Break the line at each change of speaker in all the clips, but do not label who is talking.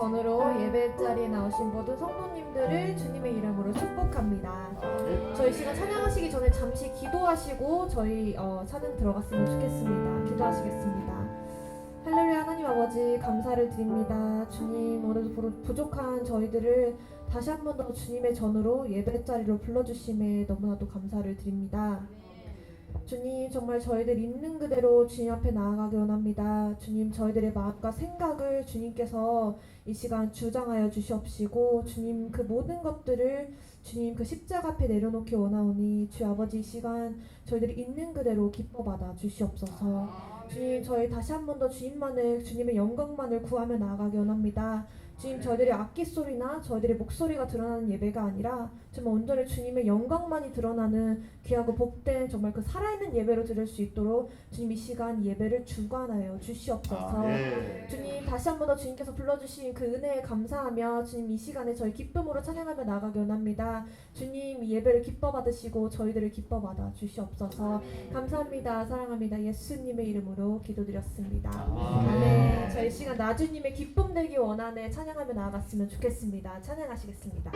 전으로 예배 자리에 나오신 모든 성도님들을 주님의 이름으로 축복합니다. 저희 시간 찬양하시기 전에 잠시 기도하시고 저희 찬양 들어갔으면 좋겠습니다. 기도하시겠습니다. 할렐루야. 하나님 아버지 감사를 드립니다. 주님, 오늘도 부족한 저희들을 다시 한 번 더 주님의 전으로 예배 자리로 불러주심에 너무나도 감사를 드립니다. 주님, 정말 저희들 있는 그대로 주님 앞에 나아가기 원합니다. 주님, 저희들의 마음과 생각을 주님께서 이 시간 주장하여 주시옵시고, 주님 그 모든 것들을 주님 그 십자가 앞에 내려놓기 원하오니 주 아버지 이 시간 저희들이 있는 그대로 기뻐 받아 주시옵소서. 주님, 저희 다시 한 번 더 주님의 영광만을 구하며 나아가기 원합니다. 주님, 저희들의 악기 소리나 저희들의 목소리가 드러나는 예배가 아니라 정말 온전히 주님의 영광만이 드러나는 귀하고 복된 정말 그 살아있는 예배로 드릴 수 있도록 주님 이 시간 예배를 주관하여 주시옵소서. 주님, 다시 한 번 더 주님께서 불러주신 그 은혜에 감사하며 주님 이 시간에 저희 기쁨으로 찬양하며 나아가기 원합니다. 주님, 이 예배를 기뻐 받으시고 저희들을 기뻐 받아 주시옵소서. 감사합니다. 사랑합니다. 예수님의 이름으로 기도드렸습니다. 아멘. 저희 시간 나주님의 기쁨 되기 원하네 찬양하며 나아갔으면 좋겠습니다. 찬양하시겠습니다.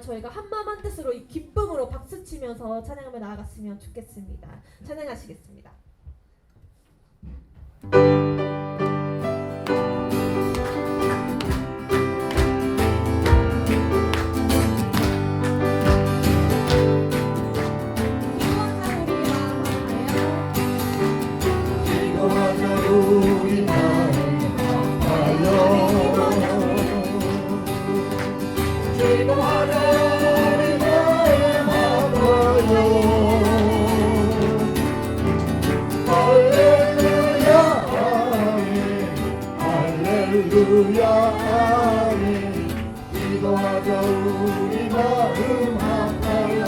저희가 한마음 한뜻으로 이 기쁨으로 박수치면서 찬양하며 나아갔으면 좋겠습니다. 찬양하시겠습니다.
할렐루야 아멘. 기도하자 우리 마음 아파요.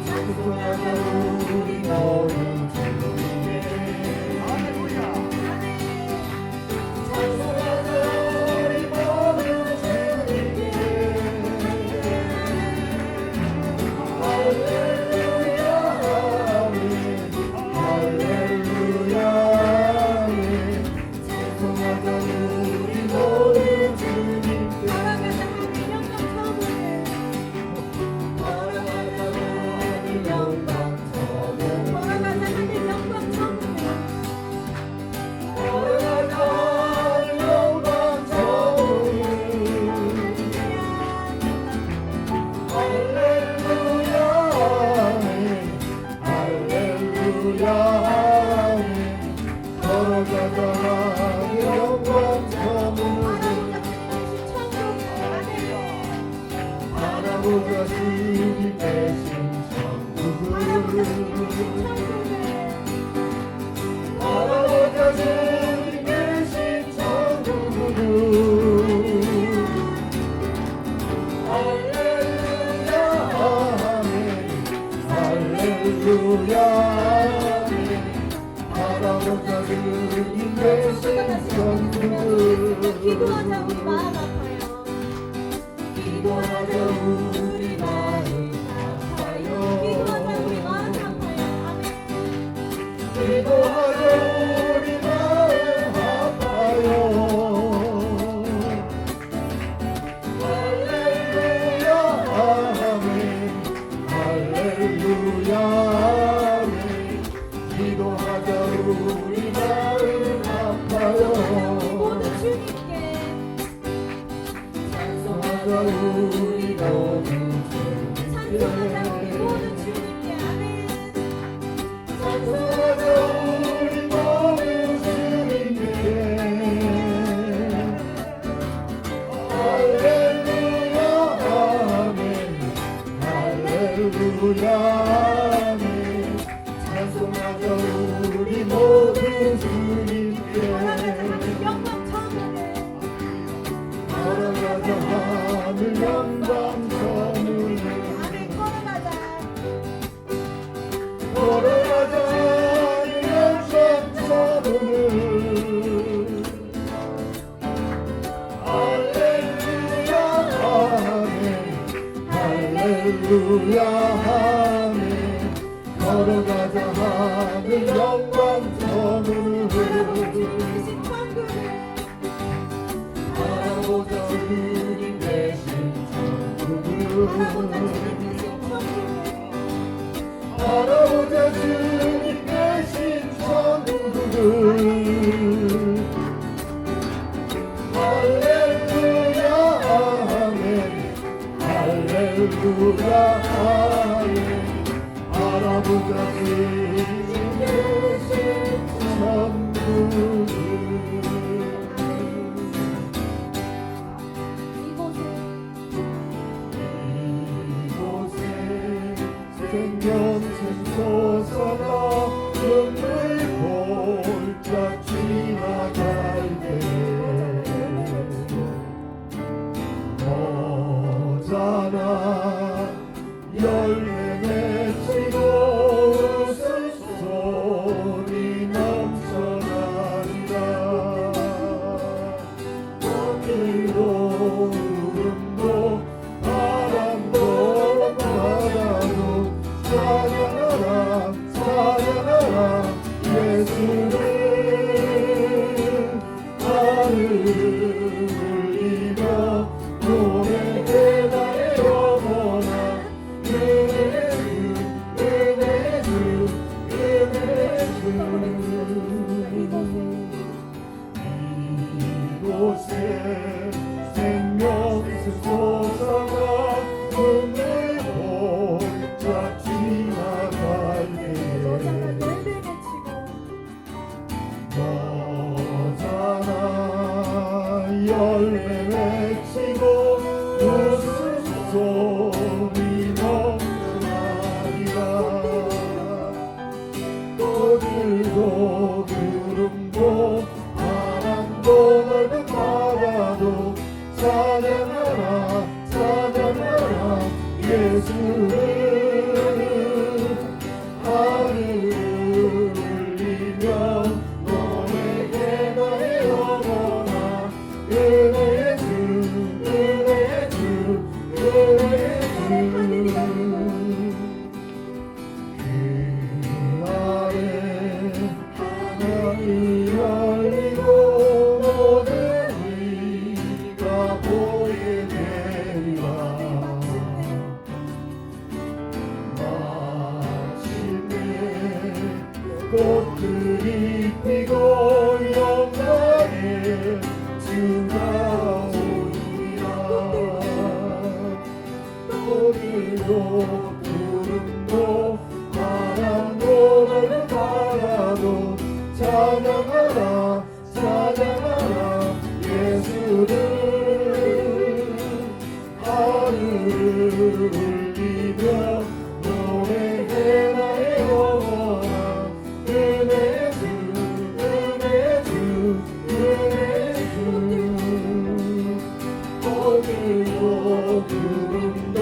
찬송하자 우리 모두 주님께. 찬송하자 우리 모두 주님께. 할렐루야 아멘. 할렐루야 아멘. 찬송하자 우리 모두 주님께. 걸어가자 하늘 영광 천국. 걸어가자 하늘 영광 천국. 할렐루야 아멘. 할렐루야 아멘. 걸어가자 하늘 영광 천국. 바라보자 주님 대신 천국을. 바라보자 주님 대신 천국을. 할렐루야 아멘. 할렐루야 아멘. 바라보자 주님 대신 천국을.
기도하자 우리 마음 아파요.
기도하자 우리 마음 아파요.
기도하자 우리 마음 아파요. 아멘.
기도하자 우리 마음 아파요. 할렐루야 아멘. 할렐루야 아멘. 기도하자 우리 마음 아파요.
모두 주님께
찬송하자 우리 모두
찬송하자 우리
주님께.
모두 주님께. 아멘.
찬송하자 우리 모두 주님께. 할렐루야 아멘. 할렐루야 아멘. 찬송하자 우리 모두 주님께.
영광 천국에.
걸어가자 하늘 영광 천국에.
아멘. 걸어가자.
걸어가자 하늘 영광 천국을. 할렐루야 아멘. 할렐루야 아멘. 걸어가자 하늘 영광 천국을. 바라보자 주님 대신 천국을. 바라보자 주님 대신 천국을. 할렐루야 아멘. 할렐루야 아멘. 바라보자 주님 대신 천국을. 이곳에 생명샘 솟아나 눈물 골짜 지나갈 때 너잖아 열매 맺히고 웃음소리 넘쳐나리라. 오늘도 구름도 바람도 바다도 찬양하라 찬양하라 예수를. 하늘을 울리며 노래해 나의 영혼아. 은혜 주 은혜 주 은혜 주. 이곳에 생명수 솟아나 눈물 골짜 지나갈 때 너잖아 열매 맺히고 웃음소리 넘쳐나리라. 꽃들도 구름도
입히고 영광의 주가 오리라. 오늘도 구름도 바람도 넓은 바다도 찬양하라 찬양하라 예수를. 하늘을 울리며 노래해 나의 영원한 은혜의 주 은혜의 주 은혜의 주. 오늘도 구름도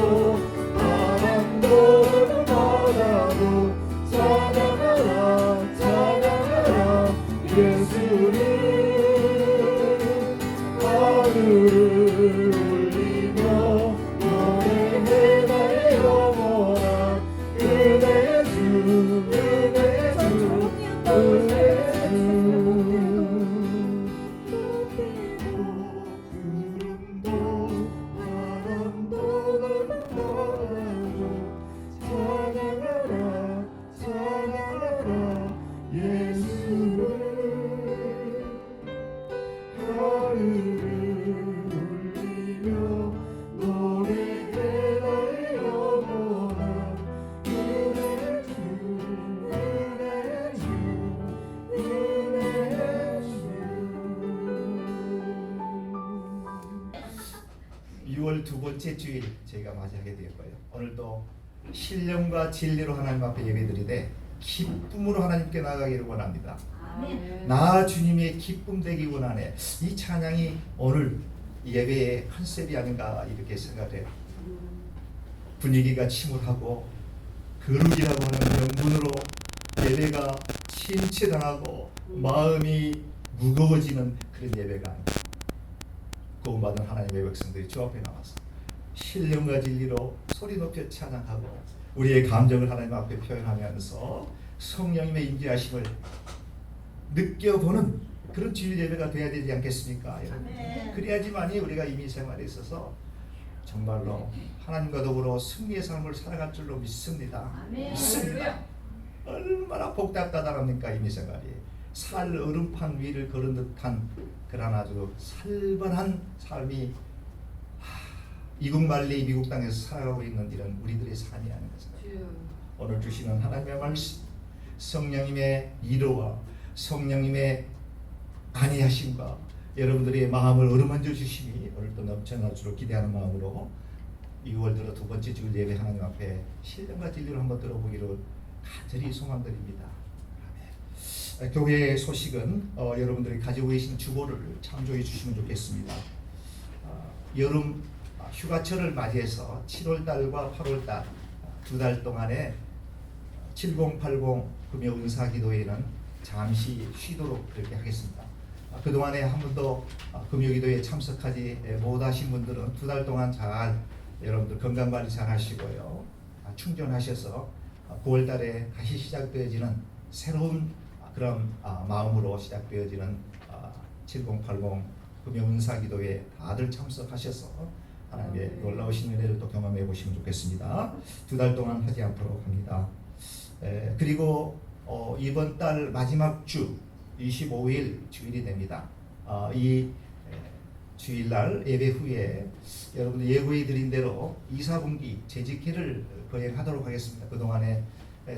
바람도 바다도 찬양하라 찬양하라 예수를. 하늘을 울리며 노래해 나의 영원한 은혜의 주 은혜의 주 은혜의 주. 구름도 바람도 넓은 바다도 찬양하라 찬양하라 예수를. 하늘을 울리며 노래해 나의 영원한 은혜의 주 은혜의 주 은혜의 주. 6월 두 번째 주일 저희가 맞이하게 되었고요. 오늘도 신령과 진리로 하나님 앞에 예배드리되 기쁨으로 하나님께 나아가기를 원합니다. 나 주님의 기쁨 되기 원하네. 이 찬양이 오늘 예배의 컨셉이 아닌가 이렇게 생각해요. 분위기가 침울하고 거룩이라고 하는 명분으로 예배가 침체당하고 마음이 무거워지는 그런 예배가 아닙니다. 구원받은 하나님의 백성들이 주 앞에 나와서 신령과 진리로 소리 높여 찬양하고 우리의 감정을 하나님 앞에 표현하면서 성령님의 임재하심을 느껴보는 그런 주일 예배가 돼야 되지 않겠습니까? 여러분? 그래야지만이 우리가 이민 생활에 있어서 정말로 하나님과 더불어 승리의 삶을 살아갈 줄로 믿습니다. 믿습니다. 얼마나 복답다답합니까 이민 생활이. 살 얼음판 위를 걸은 듯한 그런 아주 살벌한 삶이 이국 말리 미국 땅에서 살아가고 있는 이런 우리들의 삶이 아닌가 생각합니다. 오늘 주시는 하나님의 말씀, 성령님의 위로와 성령님의 안위하심과 여러분들의 마음을 어루만져 주심이 오늘도 넘쳐날 줄로 기대하는 마음으로 6월 들어 두 번째 주일 예배 하나님 앞에 신령과 진리로 한번 들어보기를 간절히 소망드립니다. 아멘. 교회의 소식은 여러분들이 가지고 계신 주보를 참조해 주시면 좋겠습니다. 여름 휴가철을 맞이해서 7월달과 8월달 두 달 동안에 7080 금요 은사기도회는 잠시 쉬도록 그렇게 하겠습니다. 그동안에 한 번도 금요기도에 참석하지 못하신 분들은 두 달 동안 잘 여러분들 건강관리 잘 하시고요. 충전하셔서 9월달에 다시 시작되어지는 새로운 그런 마음으로 시작되어지는 7080 금요 은사기도에 다들 참석하셔서 하나님의 놀라우신 은혜를 또 경험해 보시면 좋겠습니다. 두 달 동안 하지 않도록 합니다. 그리고 이번 달 마지막 주 25일 주일이 됩니다. 이 주일날 예배 후에 여러분들 예고해 드린 대로 2, 4분기 재직회를 거행하도록 하겠습니다. 그동안에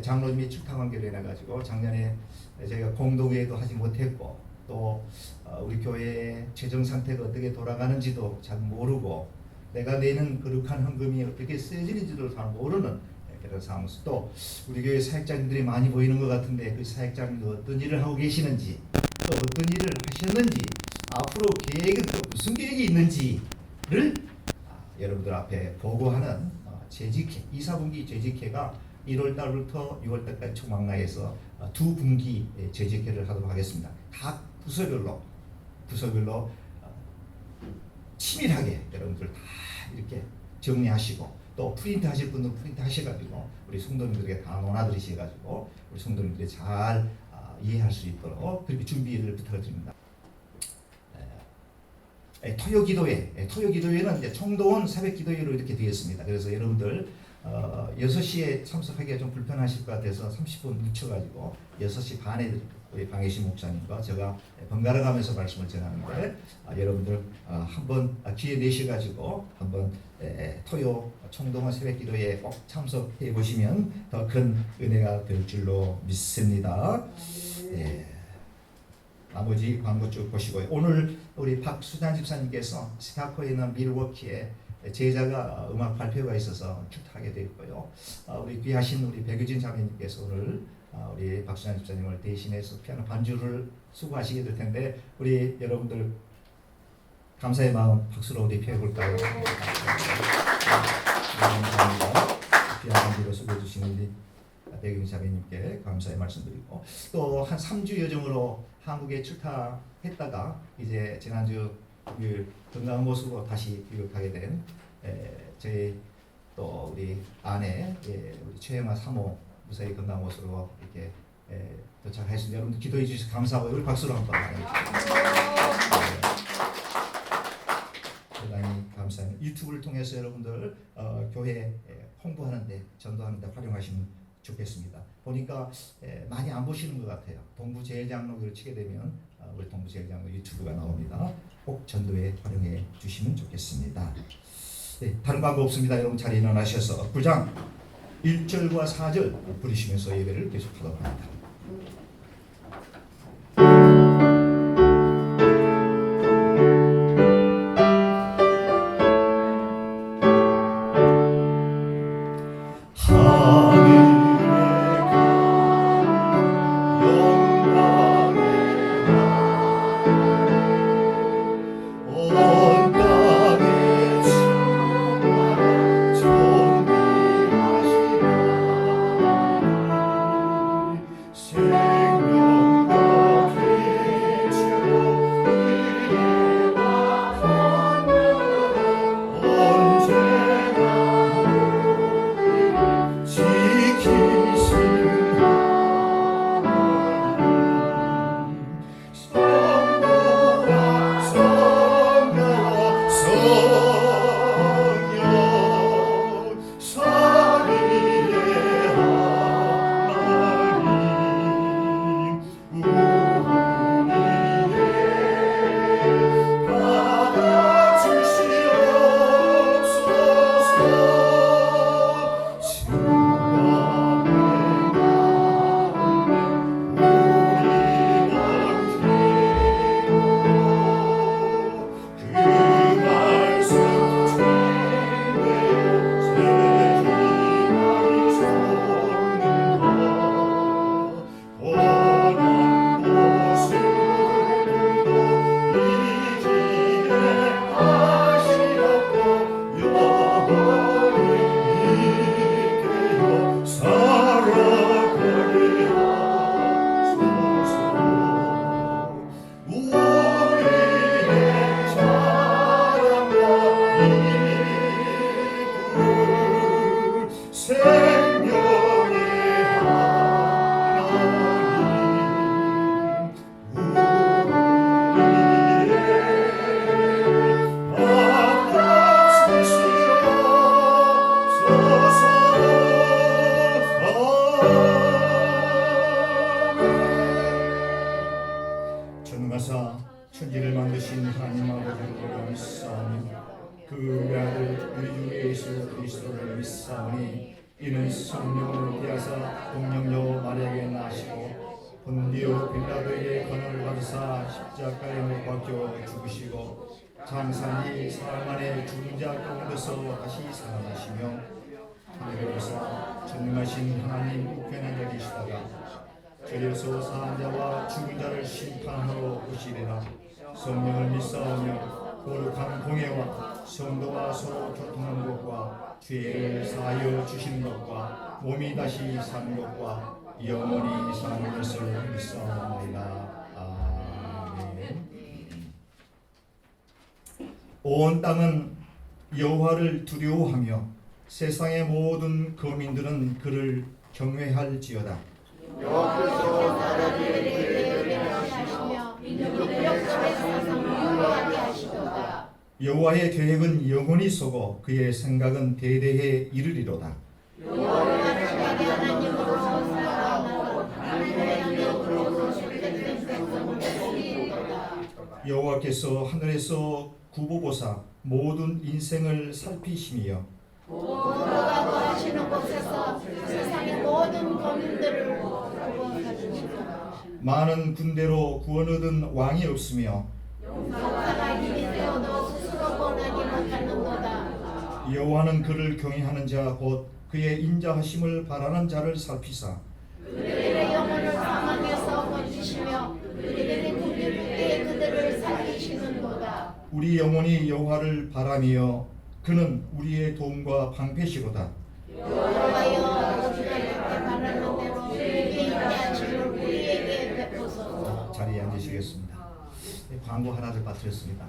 장로님이 출타 관계로 인해가지고 작년에 저희가 공동회의도 하지 못했고 또 우리 교회의 재정 상태가 어떻게 돌아가는지도 잘 모르고 내가 내는 거룩한 헌금이 어떻게 쓰여지는지도 잘 모르는 그런 상황에서 또 우리 교회 사역자님들이 많이 보이는 것 같은데 그 사역자님들 어떤 일을 하고 계시는지 또 어떤 일을 하셨는지 앞으로 계획은 또 무슨 계획이 있는지를 여러분들 앞에 보고하는 재직회 2, 4분기 재직회가 1월달부터 6월달까지 총망라해서 두 분기 재직회를 하도록 하겠습니다. 각 부서별로 치밀하게 여러분들 다 이렇게 정리하시고 또 프린트 하실 분들은 프린트 하셔가지고 우리 성도님들에게 다 논하드리셔가지고 우리 성도님들이 잘 이해할 수 있도록 그렇게 준비를 부탁드립니다. 토요기도회는 이제 총동원 새벽기도회로 이렇게 되었습니다. 그래서 여러분들 6시에 참석하기가 좀 불편하실 것 같아서 30분 늦춰가지고 6시 반에 우리 방혜신 목사님과 제가 번갈아 가면서 말씀을 전하는데 여러분들 한번 기회 내셔가지고 한번 토요 총동원 새벽기도에 꼭 참석해 보시면 더 큰 은혜가 될 줄로 믿습니다. 나머지 광고 쭉 보시고요. 오늘 우리 박수잔 집사님께서 시카고에 있는 밀워키에 제자가 음악 발표가 있어서 출타하게 되었고요. 우리 귀하신 우리 백유진 자매님께서 오늘 우리 박수잔 집사님을 대신해서 피아노 반주를 수고하시게 될 텐데 우리 여러분들 감사의 마음 박수로 우리 표해볼까요? 감사합니다. 피아노 반주로 수고해 주시는 우리 백유진 자매님께 감사의 말씀드리고 또 한 3주 여정으로 한국에 출타했다가 이제 지난주 그 건강한 모습으로 다시 귀국하게 된 저희 또 우리 아내 우리 최영아 사모 무사히 건강한 모습으로 이렇게 도착했습니다. 여러분들 기도해 주셔서 감사하고 우리 박수로 한번 대단히 감사합니다. 유튜브를 통해서 여러분들 교회 홍보하는데 전도하는데 활용하시면 좋겠습니다. 보니까 많이 안 보시는 것 같아요. 동부제일장로를 치게 되면 우리 동부제일장로 유튜브가 나옵니다. 꼭 전도에 활용해 주시면 좋겠습니다. 네, 다른 방법 없습니다. 여러분 자리에 일어나셔서 9장 1절과 4절 부르시면서 예배를 계속하도록 합니다. 전능하사 천지를 만드신 하나님 아버지를 믿사오니 그 외아들 우리 주 예수 그리스도를 믿사오니 이는 성령을 대하사 동령녀 마리아에게 나시고 본디오 빌라도에게 권한을 받으사 십자가에 못 박혀 죽으시고 장사니 사흘 만에 죽은 자 가운데서 다시 살아나시며 하늘에 오사 전능하신 하나님 우편에 계시다가 저리에서 사한 자와 죽은 자를 심판하러 오시리라. 성령을 믿사오며 거룩한 공예와 성도와 서로 교통하는 것과 죄를 사하여 주시는 것과 몸이 다시 사는 것과 영원히 사는 것을 믿사오나이다. 아멘. 온 땅은 여호와를 두려워하며 세상의 모든 거민들은 그를 경외할지어다.
여호와께서 나라들을 그에게 하시며 민족들의 사상을 유하게 하시도다.
여호와의 계획은 영원히 서고 그의 생각은 대대에 이르리로다.
여호와는 자기 하나님으로 살아가고 하늘의 능력으로 소식을
여호와께서 하늘에서 구보보사 모든 인생을 살피시며
모두가 거하시는 곳에서 세상의 모든 거민들을 구원하시니라.
많은 군대로 구원 얻은 왕이 없으며
역사가 힘이 되어도 스스로 권하지 못하는도다.
여호와는 그를 경외하는 자 곧 그의 인자하심을 바라는 자를 살피사
그들의 영혼을 사망에서 건지시며 그들의 궁핍 때에 그들을 살리시는도다.
우리 영혼이 여호와를 바라며 그는 우리의 도움과 방패시로다.
여호와여 우리가 바라는 대로 우리에게 인자하심을 우리에게 베푸소서.
자리에 앉으시겠습니다. 광고 하나를 빠뜨렸습니다.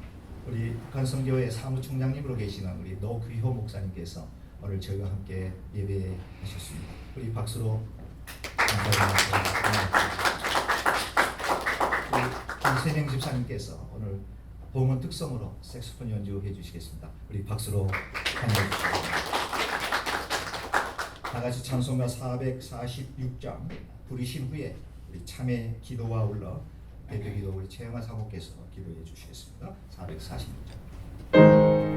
우리 북한선교회 사무총장님으로 계시는 우리 노규효 목사님께서 오늘 저희와 함께 예배하셨습니다. 우리 박수로 감사드립니다. 우리 김세명 집사님께서 오늘 봉헌 특성으로 색소폰 연주해 주시겠습니다. 우리 박수로 환영해 주시기 다 같이 찬송가 446장 부르신 후에 우리 참회 기도와 올라 대표 기도 우리 최영아 사모께서 기도해 주시겠습니다. 446장.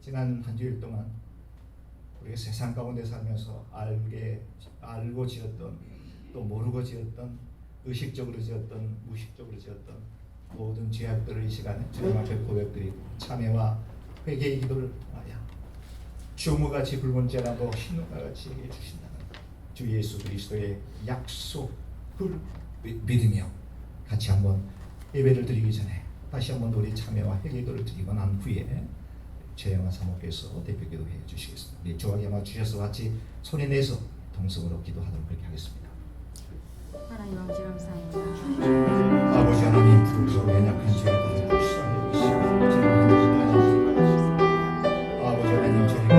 지난 한 주일 동안 우리가 세상 가운데 살면서 알고 지었던 또 모르고 지었던 의식적으로 지었던 무의식적으로 지었던 모든 죄악들을 이 시간에 주님 앞에 고백드리고 참회와 회개의 기도를 통하여 주무같이 붉은 죄라도 흰눈과 같이 해주신다는 주 예수 그리스도의 약속을 믿으며 같이 한번 예배를 드리기 전에 다시 한번 우리 참회와 회개기도를 드리고 난 후에 최영아 사모께서 대표 기도해 주시겠습니다. 우리 조하게 맞추셔서 같이 손에 내서 동성으로 기도하도록 그렇게 하겠습니다.
하나님 아버지 감사합니다.
아버지 하나님, 부르짖어 연약한 저희들을 불쌍히 여기시고 아버지 하나님, 저희가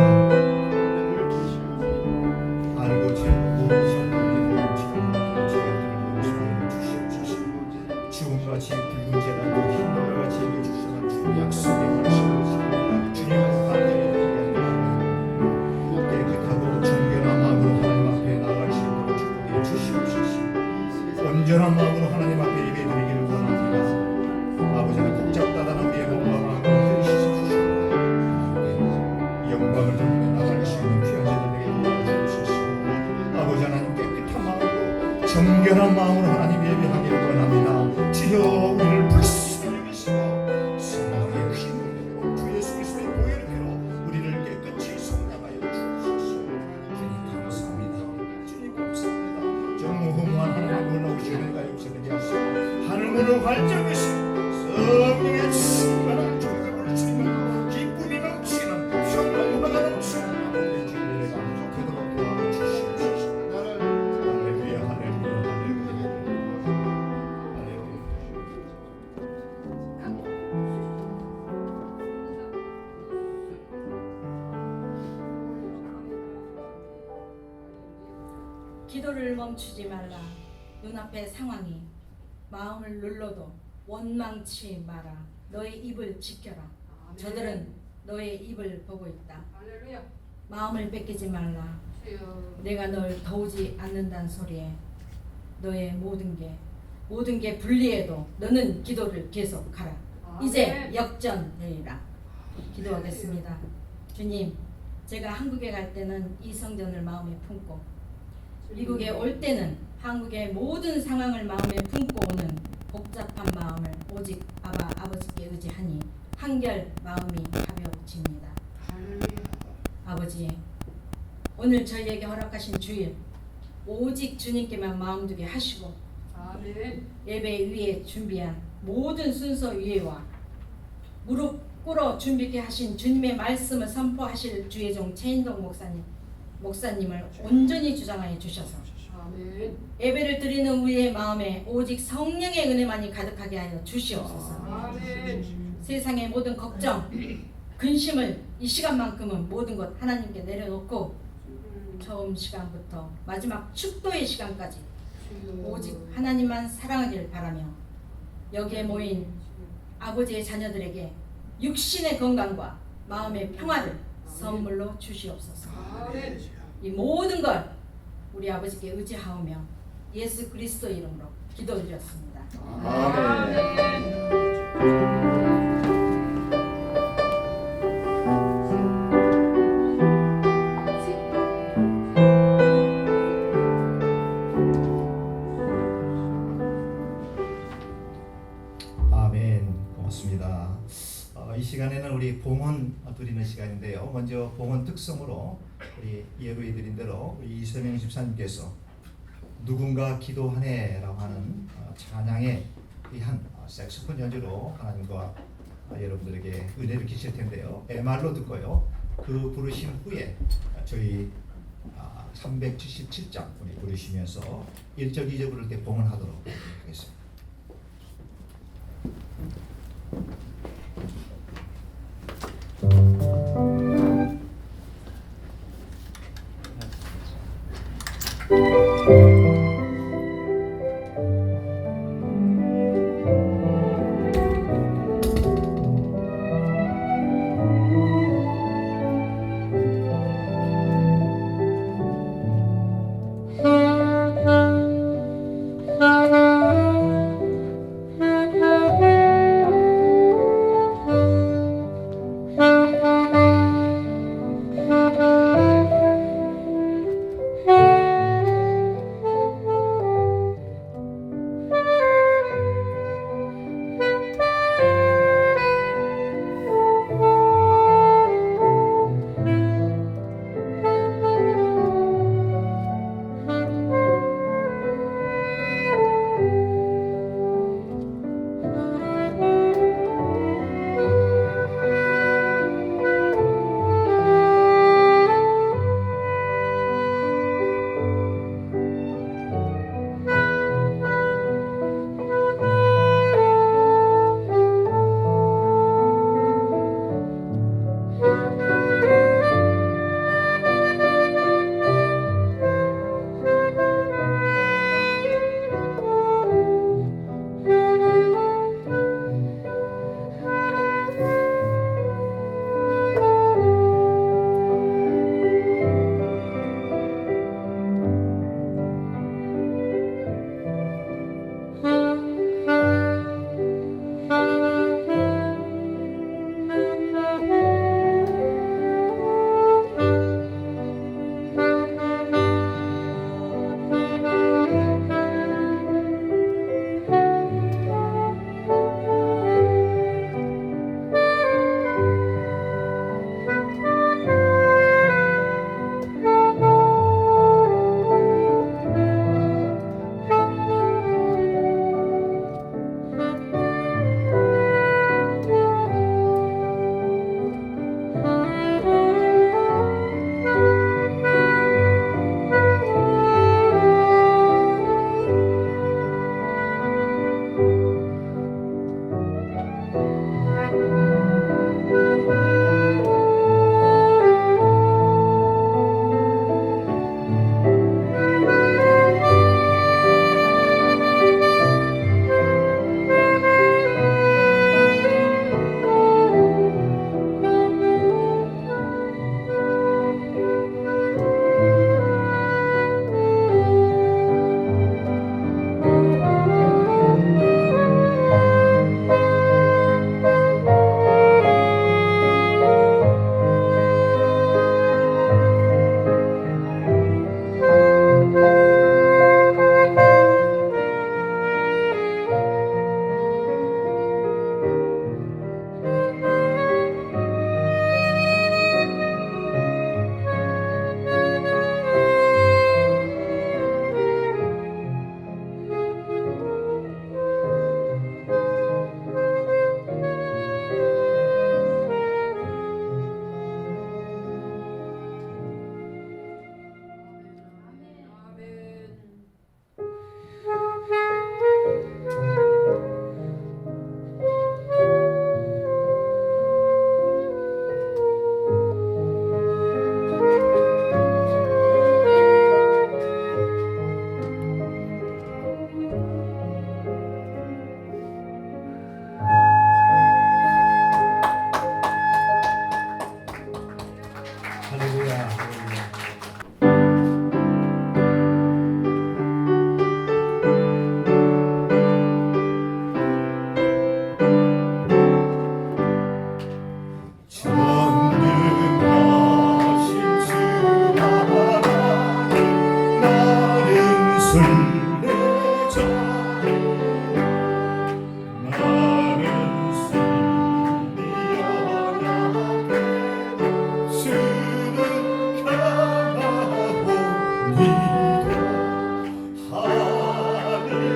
알고 지금같이 붉은 재난도 흰노가 같이 해주시는 주 약속의 말씀을 주님을 간절히 깨끗하고 정결한 마음으로 하나님 앞에 나아갈 수 있도록 축복해 주시옵소서. 온전한 마음으로 하나님 앞에 예배드리기를 원합니다. 아버지 하나님, 복잡다단한 우리의 몸과 마음을 들이시옵소서. 영광을 돌리며 나아갈 수 있는 귀한 제자들에게 도와주옵소서. 아버지 하나님, 깨끗한 마음으로 정결한 마음으로 하나님 예배하기를 원합니다. 주여, 우리를 불쌍히 여기시고 사랑의 그 힘으로 주 예수 그리스도의 보혈의 피로 우리를 깨끗이 성량하여 주옵소서. 주님 감사합니다. 주님 감사합니다. 정무후무한 하나님을 나오시는 가 역사되게 하시고 하늘문을 활짝하시고 성령의 충만한 조각을 주시는 기쁨이 넘치는 평안과 넘치는 아버지의 주님의 감격하도록 도와주시옵소서. 할렐루야, 할렐루야, 할렐루야, 할렐루야.
기도를 멈추지 말라. 눈앞의 상황이 마음을 눌러도 원망치 마라. 너의 입을 지켜라. 저들은 너의 입을 보고 있다. 마음을 뺏기지 말라. 내가 널 도우지 않는다는 소리에 너의 모든 게 불리해도 너는 기도를 계속하라. 이제 역전되리라. 기도하겠습니다. 주님, 제가 한국에 갈 때는 이 성전을 마음에 품고 미국에 올 때는 한국의 모든 상황을 마음에 품고 오는 복잡한 마음을 오직 아버지께 의지하니 한결 마음이 가벼워집니다. 아버지, 오늘 저희에게 허락하신 주일 오직 주님께만 마음 두게 하시고 예배 위에 준비한 모든 순서 위에와 무릎 꿇어 준비케 하신 주님의 말씀을 선포하실 주의 종 최인동 목사님을 온전히 주장하여 주셔서 예배를 드리는 우리의 마음에 오직 성령의 은혜만이 가득하게 하여 주시옵소서. 세상의 모든 걱정, 근심을 이 시간만큼은 모든 것 하나님께 내려놓고 처음 시간부터 마지막 축도의 시간까지 오직 하나님만 사랑하기를 바라며 여기에 모인 아버지의 자녀들에게 육신의 건강과 마음의 평화를 선물로 주시옵소서. 이 모든 걸 우리 아버지께 의지하오며 예수 그리스도 이름으로 기도드렸습니다.
아멘. 고맙습니다. 이 시간에는 우리 봉헌 드리는 시간인데요. 먼저 봉헌 특성으로 우리 예고해드린 대로 우리 이세명 집사님께서 누군가 기도하네라고 하는 찬양의 귀한 색소폰 연주로 하나님과 여러분들에게 은혜를 끼칠 텐데요. MR로 듣고요. 그 부르신 후에 저희 377장 우리 부르시면서 1절 2절 부를 때 봉헌하도록 하겠습니다.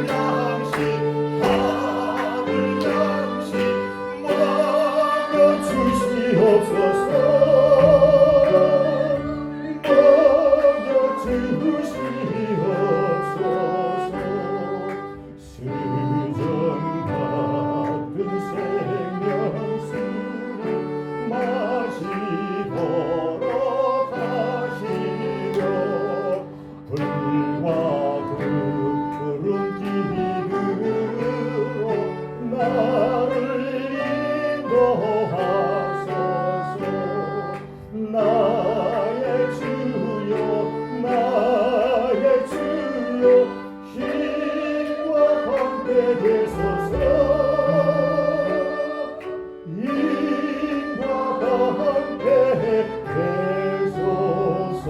양식 하늘 양식 먹여주시옵소서 먹여주시옵소서 수정 같은 생명수를 마시도록 하시며 불과 푸른 길으로 나를 인도하소서 나의 주여 나의 주여 힘과 함께 되소서 힘과 함께 되소서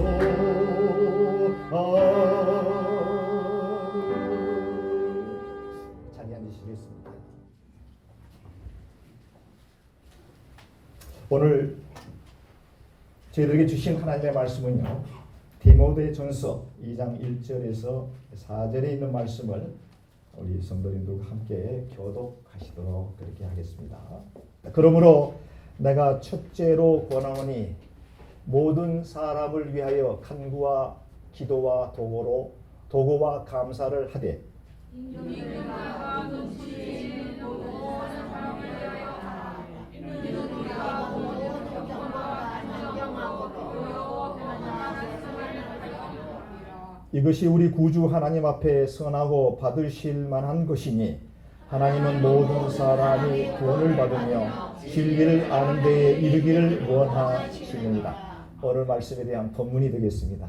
자리 앉으시겠습니다. 오늘 저희들에게 주신 하나님의 말씀은요, 디모데전서 2장 1절에서 4절에 있는 말씀을 우리 성도님들과 함께 교독하시도록 그렇게 하겠습니다. 그러므로 내가 첫째로 권하오니 모든 사람을 위하여 간구와 기도와 도구와 감사를 하되 이것이 우리 구주 하나님 앞에 선하고 받으실 만한 것이니 하나님은 모든 사람이 구원을 받으며 진리를 아는 데에 이르기를 원하시느니라. 오늘 말씀에 대한 본문이 되겠습니다.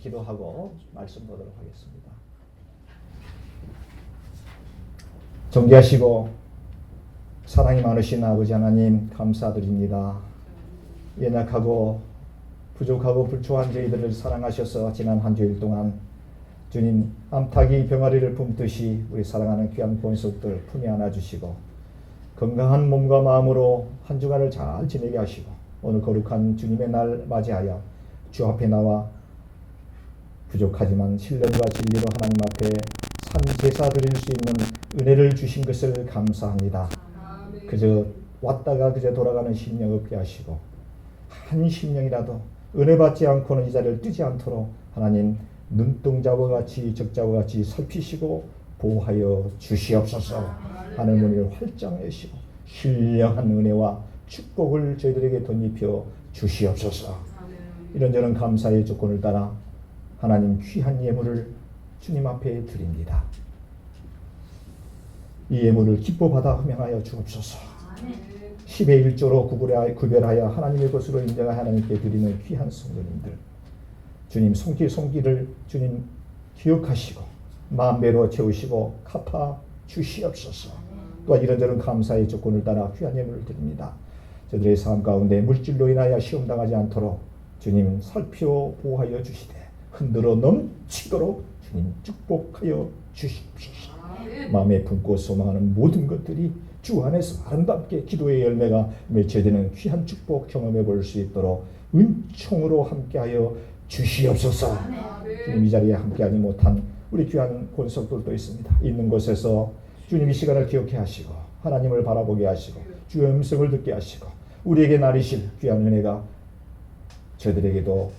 기도하고 말씀 보도록 하겠습니다. 존귀하시고 사랑이 많으신 아버지 하나님 감사드립니다. 연약하고 부족하고 불초한 저희들을 사랑하셔서 지난 한 주일 동안 주님 암탉이 병아리를 품듯이 우리 사랑하는 귀한 본속들 품에 안아주시고 건강한 몸과 마음으로 한 주간을 잘 지내게 하시고 오늘 거룩한 주님의 날 맞이하여 주 앞에 나와 부족하지만 신령과 진리로 하나님 앞에 산제사 드릴 수 있는 은혜를 주신 것을 감사합니다. 그저 왔다가 그저 돌아가는 심령 없게 하시고 한 심령이라도 은혜 받지 않고는 이 자리를 뜨지 않도록 하나님 눈동자와 같이 적자와 같이 살피시고 보호하여 주시옵소서. 하늘 문을 활짝 여시고 신령한 은혜와 축복을 저희들에게 덧입혀 주시옵소서. 이런저런 감사의 조건을 따라 하나님 귀한 예물을 주님 앞에 드립니다. 이 예물을 기뻐 받아 흠양하여 주옵소서. 10의 1조로 구별하여 하나님의 것으로 인정하여 하나님께 드리는 귀한 성도님들 주님 손길을 주님 기억하시고 마음대로 채우시고 갚아 주시옵소서. 또한 이런저런 감사의 조건을 따라 귀한 예물을 드립니다. 저들의 삶 가운데 물질로 인하여 시험당하지 않도록 주님 살펴 보호하여 주시되 흔들어 넘치도록 주님 축복하여 주시옵소서. 마음에 품고 소망하는 모든 것들이 주 안에서 아름답게 기도의 열매가 맺혀지는 귀한 축복 경험해 볼 수 있도록 은총으로 함께하여 주시옵소서. 주님 이 자리에 함께하지 못한 우리 귀한 권속들도 있습니다. 있는 곳에서 주님 이 시간을 기억해 하시고 하나님을 바라보게 하시고 주의 음성을 듣게 하시고 우리에게 나리실 귀한 은혜가 저들에게도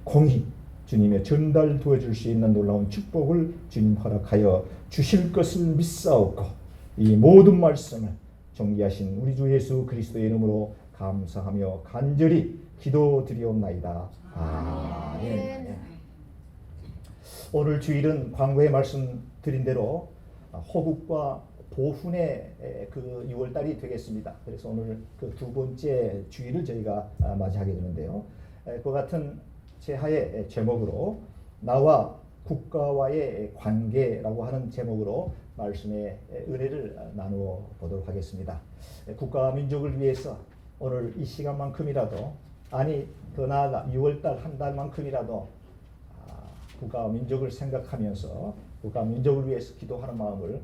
공히 주님의 전달되어 줄 수 있는 놀라운 축복을 주님 허락하여 주실 것을 믿사옵고 이 모든 말씀을 존귀하신 우리 주 예수 그리스도의 이름으로 감사하며 간절히 기도드리옵나이다. 아멘. 오늘 주일은 광고에 말씀드린 대로 호국과 보훈의 그 6월달이 되겠습니다. 그래서 오늘 그 두 번째 주일을 저희가 맞이하게 되는데요. 그 같은 제하의 제목으로 나와 국가와의 관계라고 하는 제목으로 말씀의 은혜를 나누어 보도록 하겠습니다. 국가와 민족을 위해서 오늘 이 시간만큼이라도 아니 더 나아가 6월달 한 달만큼이라도 국가와 민족을 생각하면서 국가와 민족을 위해서 기도하는 마음을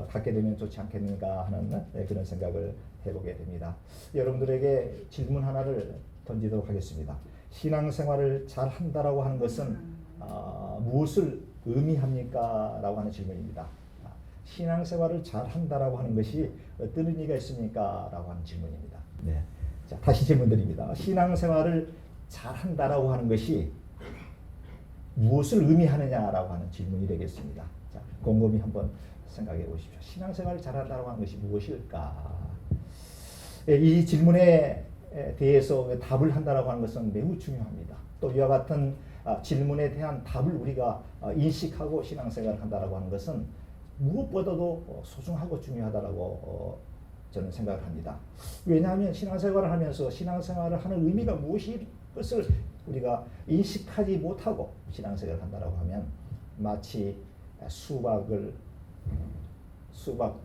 갖게 되면 좋지 않겠는가 하는 그런 생각을 해보게 됩니다. 여러분들에게 질문 하나를 던지도록 하겠습니다. 신앙생활을 잘 한다라고 하는 것은 무엇을 의미합니까? 라고 하는 질문입니다. 신앙생활을 잘 한다라고 하는 것이 어떤 의미가 있습니까? 라고 하는 질문입니다. 네. 자, 다시 질문드립니다. 신앙생활을 잘 한다라고 하는 것이 무엇을 의미하느냐라고 하는 질문이 되겠습니다. 자, 곰곰이 한번 생각해 보십시오. 신앙생활을 잘 한다라고 하는 것이 무엇일까? 이 질문에 대해서 답을 한다라고 하는 것은 매우 중요합니다. 또 이와 같은 질문에 대한 답을 우리가 인식하고 신앙생활을 한다라고 하는 것은 무엇보다도 소중하고 중요하다라고 저는 생각을 합니다. 왜냐하면 신앙생활을 하면서 신앙생활을 하는 의미가 무엇일 것을 우리가 인식하지 못하고 신앙생활을 한다라고 하면 마치 수박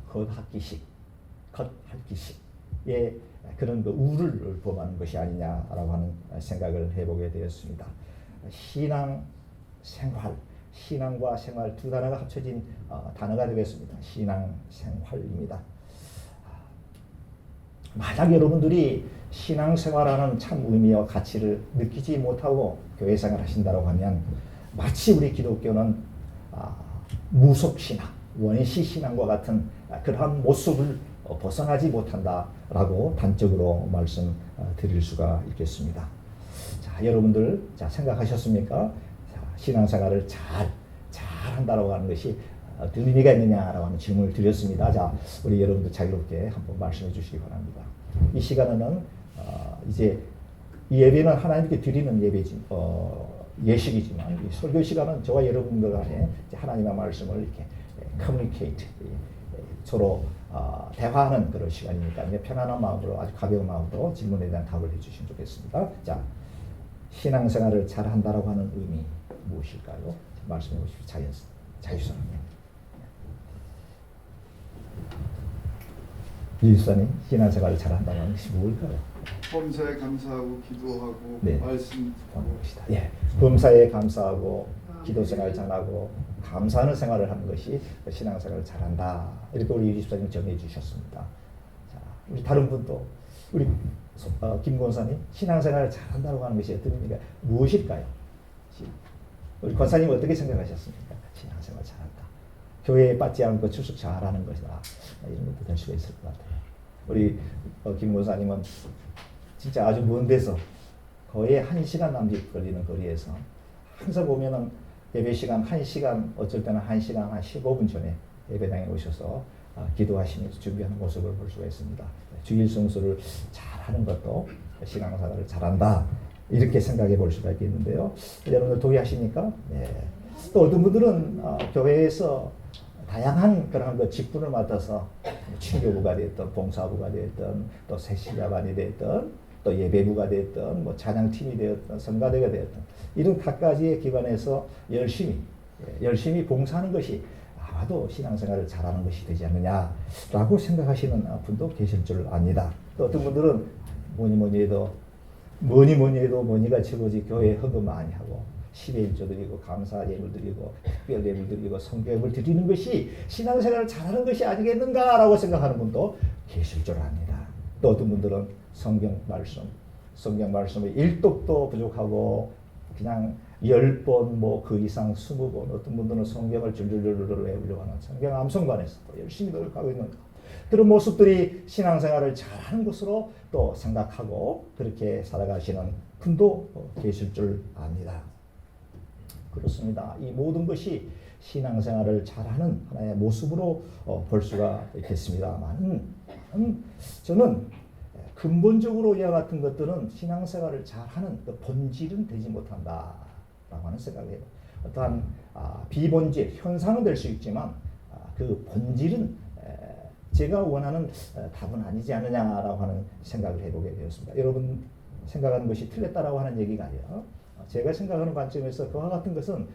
겉핥기식의 그런 그 우를 범하는 것이 아니냐라고 하는 생각을 해보게 되었습니다. 신앙과 생활 두 단어가 합쳐진 단어가 되겠습니다. 신앙생활입니다. 만약 여러분들이 신앙생활하는 참 의미와 가치를 느끼지 못하고 교회생활 하신다고 하면 마치 우리 기독교는 무속신앙, 원시신앙과 같은 그러한 모습을 벗어나지 못한다라고 단적으로 말씀드릴 수가 있겠습니다. 자, 여러분들 생각하셨습니까? 자, 신앙생활을 잘 한다라고 하는 것이 어떤 의미가 있느냐라고 하는 질문을 드렸습니다. 자, 우리 여러분들 자유롭게 한번 말씀해 주시기 바랍니다. 이 시간에는 이제 이 예배는 하나님께 드리는 예식이지만 이 설교 시간은 저와 여러분들 간에 하나님의 말씀을 이렇게 커뮤니케이트 서로 대화하는 그런 시간이니까 편안한 마음으로 아주 가벼운 마음으로 질문에 대한 답을 해주시면 좋겠습니다. 자, 신앙생활을 잘 한다라고 하는 의미.
무엇일까요? 말씀해 보십시오. 자유선언. 유지사님, 신앙생활을 잘한다는 것이 뭘까요?
범사에 감사하고 기도하고
네.
말씀 듣고
예, 범사에 감사하고 기도생활 잘하고 감사하는 생활을 하는 것이 신앙생활을 잘한다. 이렇게 우리 유지사님 정해 주셨습니다. 자, 우리 다른 분도 우리 김 권사님 신앙생활을 잘한다고 하는 것이 어떤 의미가 무엇일까요? 우리 권사님 어떻게 생각하셨습니까? 신앙생활 잘한다. 교회에 빠지지 않고 출석 잘하는 것이다. 이런 것도 될 수가 있을 것 같아요. 우리 김 권사님은 진짜 아주 먼 데서 거의 1시간 남짓 걸리는 거리에서 항상 보면은 예배 시간 1시간, 어쩔 때는 1시간 한 15분 전에 예배당에 오셔서 기도하시면서 준비하는 모습을 볼 수가 있습니다. 주일 성수를 잘하는 것도 신앙생활을 잘한다. 이렇게 생각해 볼 수가 있겠는데요. 여러분들 동의하십니까? 네. 또 어떤 분들은 교회에서 다양한 그런 그 직분을 맡아서 친교부가 됐든 봉사부가 됐든 또 새신자반이 됐든 또 예배부가 됐든 뭐 찬양팀이 되었든 성가대가 되었든 이런 각가지의 기관에서 열심히 봉사하는 것이 아마도 신앙생활을 잘하는 것이 되지 않느냐라고 생각하시는 분도 계실 줄 압니다. 또 어떤 분들은 뭐니 해도 뭐니가 최고지 교회에 헌금 많이 하고 10의 1조 드리고 감사 예물 드리고 특별 예물 드리고 성경을 드리는 것이 신앙생활을 잘하는 것이 아니겠는가라고 생각하는 분도 계실 줄 압니다. 또 어떤 분들은 성경 말씀을 1독도 부족하고 그냥 10번 뭐 그 이상 20번 어떤 분들은 성경을 줄줄줄 외우려고 하는 성경 암송반에서 또 열심히 노력하고 있는 그런 모습들이 신앙생활을 잘하는 것으로 또 생각하고 그렇게 살아가시는 분도 계실 줄 압니다. 그렇습니다. 이 모든 것이 신앙생활을 잘하는 하나의 모습으로 볼 수가 있겠습니다만 저는 근본적으로 이와 같은 것들은 신앙생활을 잘하는 그 본질은 되지 못한다라고 하는 생각을 해요. 어떠한 비본질, 현상은 될 수 있지만 그 본질은 제가 원하는 답은 아니지 않느냐라고 하는 생각을 해보게 되었습니다. 여러분 생각하는 것이 틀렸다라고 하는 얘기가 아니에요. 제가 생각하는 관점에서 그와 같은 것은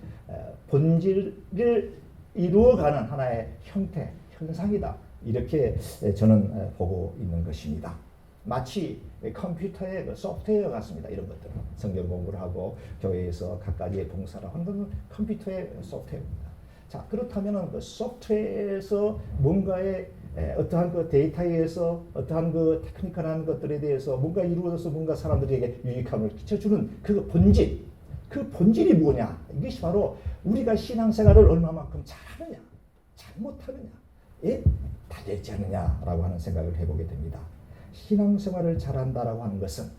본질을 이루어가는 하나의 형태, 현상이다. 이렇게 저는 보고 있는 것입니다. 마치 컴퓨터의 그 소프트웨어 같습니다. 이런 것들은 성경 공부를 하고 교회에서 각가지의 봉사를 하는 것은 컴퓨터의 소프트웨어입니다. 자, 그렇다면 그 소프트웨어에서 뭔가의 어떠한 그 데이터에서 어떠한 그 테크니컬한 것들에 대해서 뭔가 이루어져서 뭔가 사람들에게 유익함을 끼쳐주는 그 본질, 그 본질이 뭐냐? 이것이 바로 우리가 신앙생활을 얼마만큼 잘하느냐, 잘못하느냐에 달려있지 않느냐라고 하는 생각을 해보게 됩니다. 신앙생활을 잘한다라고 하는 것은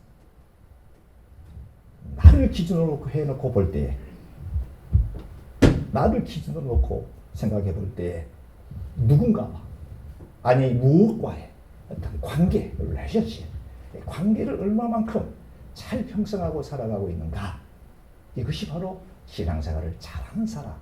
나를 기준으로 해놓고 볼 때에 나를 기준으로 놓고 생각해 볼 때에 누군가와 아니 무엇과의 어떤 관계, 릴레이션십, 관계를 얼마만큼 잘 형성하고 살아가고 있는가 이것이 바로 신앙생활을 잘하는 사람,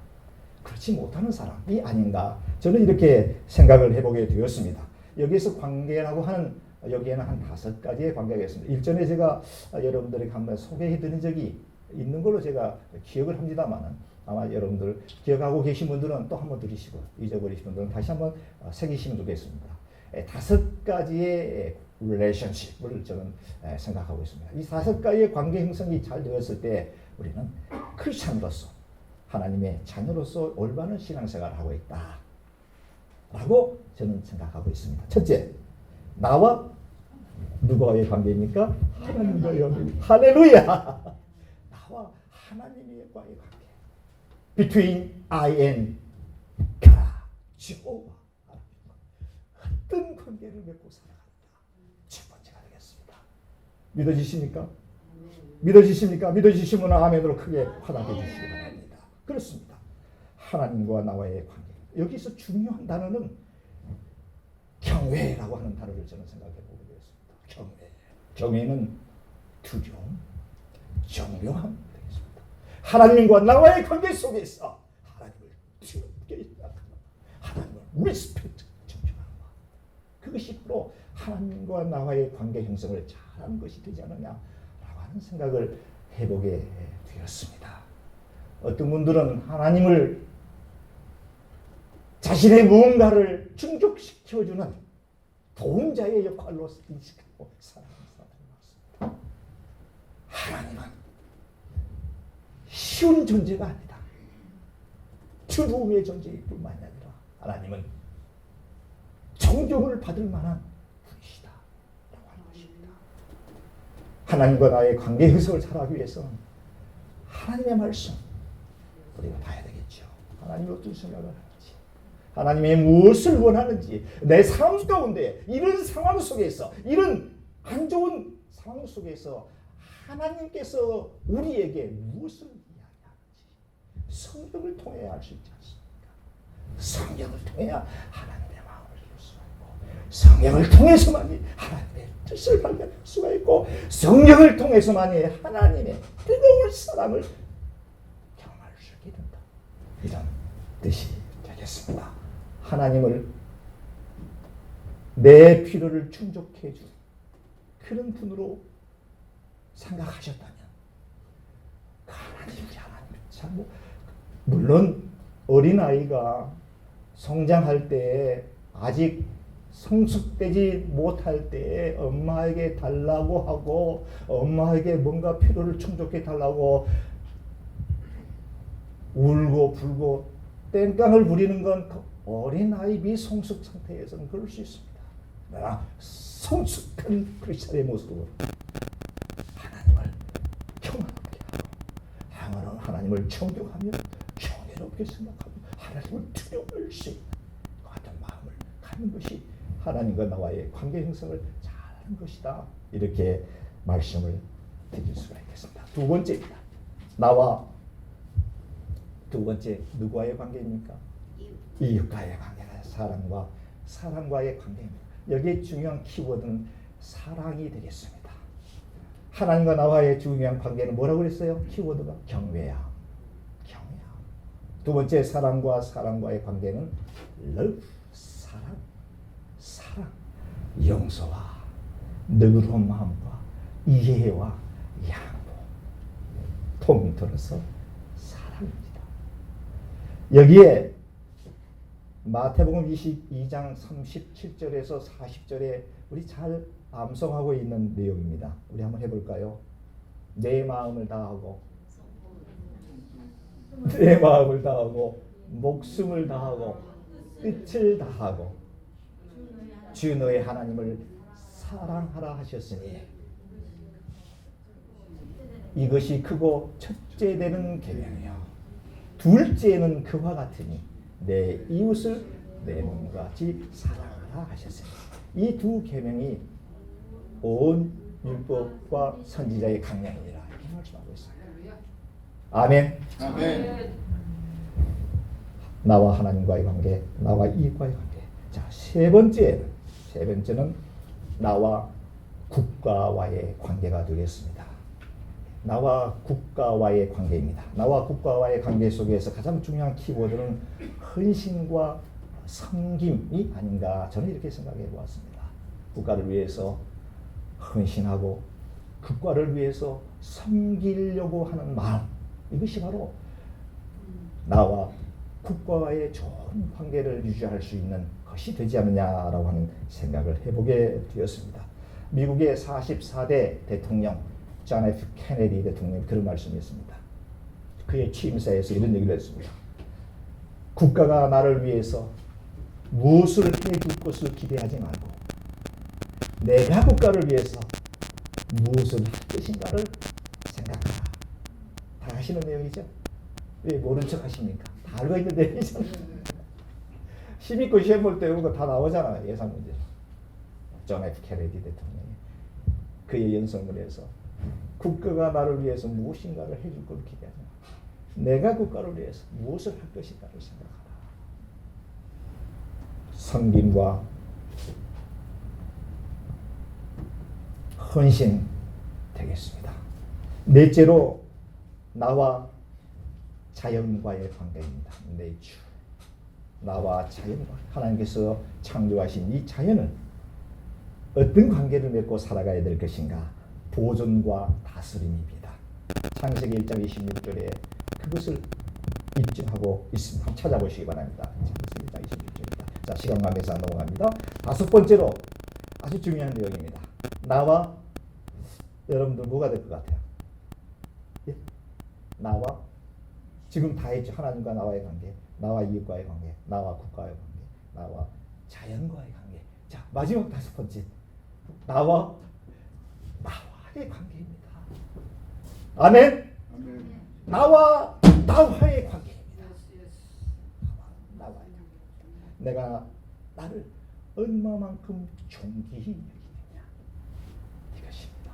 그렇지 못하는 사람이 아닌가 저는 이렇게 생각을 해보게 되었습니다. 여기에서 관계라고 하는 여기에는 한 5가지의 관계가 있습니다. 일전에 제가 여러분들에게 한번 소개해드린 적이 있는 걸로 제가 기억을 합니다만 아마 여러분들 기억하고 계신 분들은 또 한번 들으시고 잊어버리신 분들은 다시 한번 새기시면 좋겠습니다. 5가지의 릴레이션십을 저는 생각하고 있습니다. 이 5가지의 관계 형성이 잘 되었을 때 우리는 크리스찬으로서 하나님의 자녀로서 올바른 신앙생활을 하고 있다 라고 저는 생각하고 있습니다. 첫째, 나와 누구와의 관계입니까? 하나님과의 관계. 할렐루야! 나와 하나님과의 관계. Between I and God. 여호와. 어떤 관계를 맺고 살아간다. 첫 번째가 되겠습니다. 믿어지십니까? 믿어지십니까? 믿어지시면 아멘으로 크게 화답해 주시기 바랍니다. 그렇습니다. 하나님과 나와의 관계. 여기서 중요한 단어는 경외라고 하는 단어를 저는 생각해 보게 되었습니다. 경외는 두려움, 정령함 되겠습니다. 하나님과 나와의 관계 속에서 하나님을 두렵게 생각하는 하나님을 리스펙트, 존중하는 것. 그것이 바로 하나님과 나와의 관계 형성을 잘하는 것이 되지 않느냐라고 하는 생각을 해보게 되었습니다. 어떤 분들은 하나님을 자신의 무언가를 충족시켜주는 도움자의 역할로 인식하고 살아가는 사람들이 많습니다. 하나님은 쉬운 존재가 아니다. 두려움의 존재일 뿐만이 아니라 하나님은 존경을 받을 만한 분이시다 라고 하는 것입니다. 하나님과 나의 관계 형성을 살아가기 위해서는 하나님의 말씀 우리가 봐야 되겠죠. 하나님이 어떤 생각을 하는지, 하나님이 무엇을 원하는지, 내 삶 가운데 이런 상황 속에서, 이런 안 좋은 상황 속에서 하나님께서 우리에게 무엇을 이야기하는지 성경을 통해야 알 수 있지 않습니까? 성경을 통해야 하나님의 마음을 이룰 수가 있고, 성경을 통해서만이 하나님의 뜻을 발견할 수가 있고, 성경을 통해서만이 하나님의 뜨거운 사랑을 경험할 수 있게 된다. 이런 뜻이 되겠습니다. 하나님을 내 필요를 충족해 준 그런 분으로 생각하셨다면 하나님이 참, 물론 어린아이가 성장할 때에 아직 성숙되지 못할 때에 엄마에게 달라고 하고 엄마에게 뭔가 필요를 충족해 달라고 울고 불고 땡깡을 부리는 건 어린아이 미성숙 상태에서는 그럴 수 있습니다. 그러나 성숙한 크리스찬의 모습으로 하나님을 경험하게 하고 하나님을 존경하며 경외롭게 생각하며 하나님을 두려워할 수 있는 그 같은 마음을 갖는 것이 하나님과 나와의 관계 형성을 잘하는 것이다. 이렇게 말씀을 드릴 수가 있겠습니다. 두 번째입니다. 나와 두 번째 누구와의 관계입니까? 이웃과의 관계가 사랑과의 관계입니다. 여기에 중요한 키워드는 사랑이 되겠습니다. 하나님과 나와의 중요한 관계는 뭐라고 그랬어요? 키워드가 경외함. 두 번째 사랑과의 관계는 love, 사랑, 용서와 너그러운 마음과 이해와 양보, 통틀어서 사랑입니다. 여기에 마태복음 22장 37절에서 40절에 우리 잘 암송하고 있는 내용입니다. 우리 한번 해볼까요? 내 마음을 다하고 목숨을 다하고 뜻을 다하고 주 너의 하나님을 사랑하라 하셨으니 이것이 크고 첫째 되는 계명이요 둘째는 그와 같으니 내 이웃을 내 몸과 같이 사랑하라 하셨으니 이 두 계명이 온 율법과 선지자의 강령이라 이렇게 말씀하고 있습니다. 아멘.
아멘.
나와 하나님과의 관계, 나와 이웃과의 관계. 자, 세 번째는 나와 국가와의 관계가 되겠습니다. 나와 국가와의 관계입니다. 나와 국가와의 관계 속에서 가장 중요한 키워드는 헌신과 섬김이 아닌가 저는 이렇게 생각해 보았습니다. 국가를 위해서 헌신하고 국가를 위해서 섬기려고 하는 마음, 이것이 바로 나와 국가와의 좋은 관계를 유지할 수 있는 것이 되지 않느냐라고 하는 생각을 해보게 되었습니다. 미국의 44대 대통령 존 F 케네디 대통령이 그런 말씀이었습니다. 그의 취임사에서 이런 얘기를 했습니다. 국가가 나를 위해서 무엇을 해줄 것을 기대하지 말고 내가 국가를 위해서 무엇을 할 것인가를 생각하라. 다 아시는 내용이죠? 왜 모른 척 하십니까? 다 알고 있는 내용이잖아요. 12권 시험 볼 때 이런 거 다 나오잖아요. 예상 문제. 존 F 케네디 대통령이 그의 연설문에서 국가가 나를 위해서 무엇인가를 해줄 걸 기대하지 마. 내가 국가를 위해서 무엇을 할 것인가를 생각하라. 섬김과 헌신 되겠습니다. 넷째로 나와 자연과의 관계입니다. 네이처. 나와 자연과 하나님께서 창조하신 이 자연을 어떤 관계를 맺고 살아가야 될 것인가? 보존과 다스림입니다. 창세기 1장 26절에 그 그것을 입증하고 있습니다. 한번 찾아보시기 바랍니다. 자, 26절입니다. 자, 시간 관계상 넘어갑니다. 다섯 번째로 아주 중요한 내용입니다. 나와 여러분들 뭐가 될 것 같아요? 예? 나와 지금 다 했죠. 하나님과 나와의 관계, 나와 이웃과의 관계, 나와 국가의 관계, 나와 자연과의 관계. 자, 마지막 다섯 번째, 나와의 관계입니다. 아멘.
아멘.
나와의 관계입니다. 나와의 관계. 내가 나를 얼마만큼 존귀히 여기느냐, 이것입니다.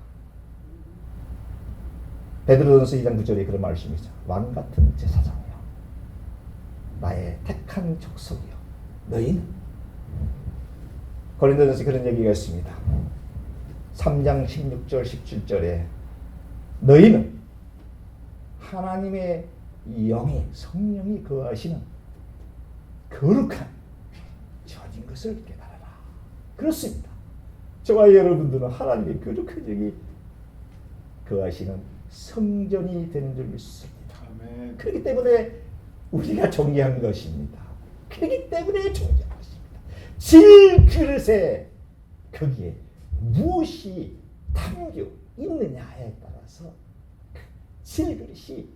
베드로전서 2장 9절에 그런 말씀이죠. 왕 같은 제사장이요, 나의 택한 족속이요, 너희는. 고린도전서 그런 얘기가 있습니다. 3장 16절 17절에 너희는 하나님의 영이, 성령이 거하시는 거룩한 전인 것을 깨달아라. 그렇습니다. 저와 여러분들은 하나님의 거룩한 영이 거하시는 성전이 되는 줄 믿습니다.
아멘.
그렇기 때문에 우리가 존귀한 것입니다. 그렇기 때문에 존귀한 것입니다. 질그릇에 거기에 무엇이 담겨 있느냐에 따라서 질그릇이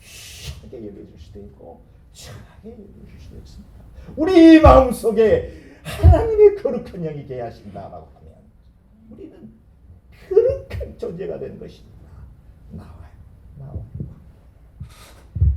귀하게 여겨질 수도 있고 차하게 여겨질 수도 있습니다. 우리 마음속에 하나님의 거룩한 영이 계하신다라고 하면 우리는 거룩한 존재가 되는 것입니다. 나와요.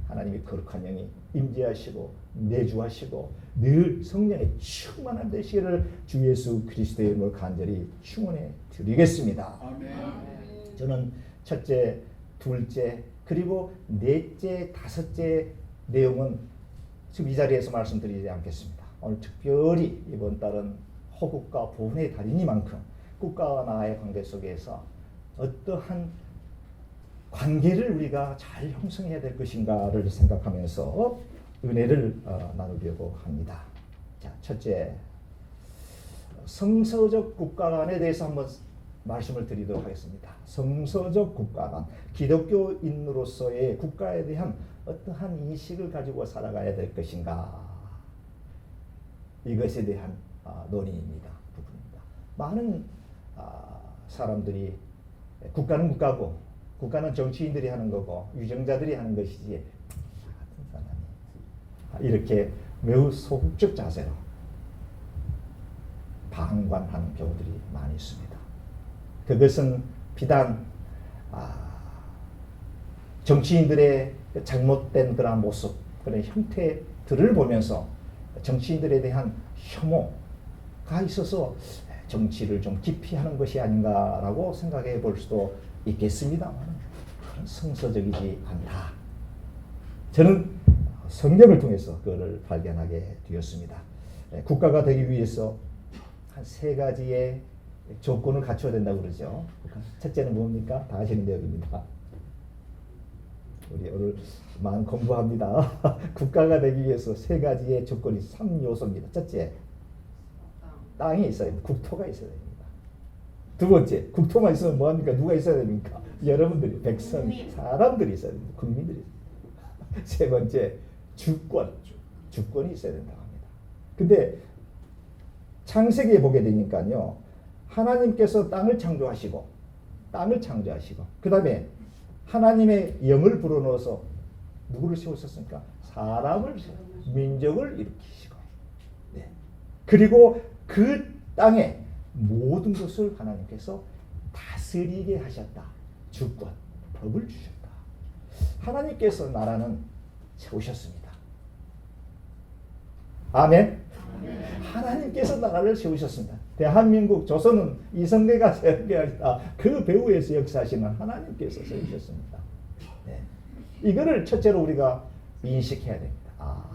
하나님의 거룩한 영이 임재하시고 내주하시고 늘 성령의 충만한 되시기를 주 예수 그리스도의 이름으로 간절히 축원해 드리겠습니다.
아멘.
저는 첫째, 둘째, 그리고 넷째, 다섯째 내용은 지금 이 자리에서 말씀드리지 않겠습니다. 오늘 특별히 이번 달은 호국과 보훈의 달이니만큼 국가와 나라의 관계 속에서 어떠한 관계를 우리가 잘 형성해야 될 것인가를 생각하면서 은혜를 나누려고 합니다. 자, 첫째, 성서적 국가관에 대해서 한번 말씀을 드리도록 하겠습니다. 성서적 국가관, 기독교인으로서의 국가에 대한 어떠한 인식을 가지고 살아가야 될 것인가, 이것에 대한 논의입니다. 부분입니다. 많은 사람들이 국가는 국가고 국가는 정치인들이 하는 거고 유정자들이 하는 것이지 같은 사람이 이렇게 매우 소극적 자세로 방관하는 경우들이 많이 있습니다. 그것은 비단 정치인들의 잘못된 그런 모습, 그런 형태들을 보면서 정치인들에 대한 혐오가 있어서 정치를 좀 기피하는 것이 아닌가라고 생각해 볼 수도 있겠습니다만 그런 성서적이지 않다. 저는 성경을 통해서 그거를 발견하게 되었습니다. 국가가 되기 위해서 한 세 가지의 조건을 갖춰야 된다고 그러죠. 첫째는 뭡니까? 다 아시는 내용입니다. 우리 오늘 많이 공부합니다. 국가가 되기 위해서 세 가지의 조건이 3요소입니다. 첫째, 땅이 있어야 됩니다. 국토가 있어야 됩니다. 두 번째, 국토만 있으면 뭐합니까? 누가 있어야 됩니까? 여러분들이, 백성, 사람들이 있어야 됩니다. 국민들이. 세 번째, 주권이 있어야 된다고 합니다. 근데 창세기에 보게 되니까요, 하나님께서 땅을 창조하시고 그 다음에 하나님의 영을 불어넣어서 누구를 세우셨습니까? 사람을, 민족을 일으키시고, 네. 그리고 그 땅에 모든 것을 하나님께서 다스리게 하셨다. 주권, 법을 주셨다. 하나님께서 나라는 세우셨습니다. 아멘. 하나님께서 나라를 세우셨습니다. 대한민국, 조선은 이성계가 세운 게 아니라 그 배후에서 역사하시는 하나님께서 세우셨습니다. 네. 이거를 첫째로 우리가 인식해야 됩니다.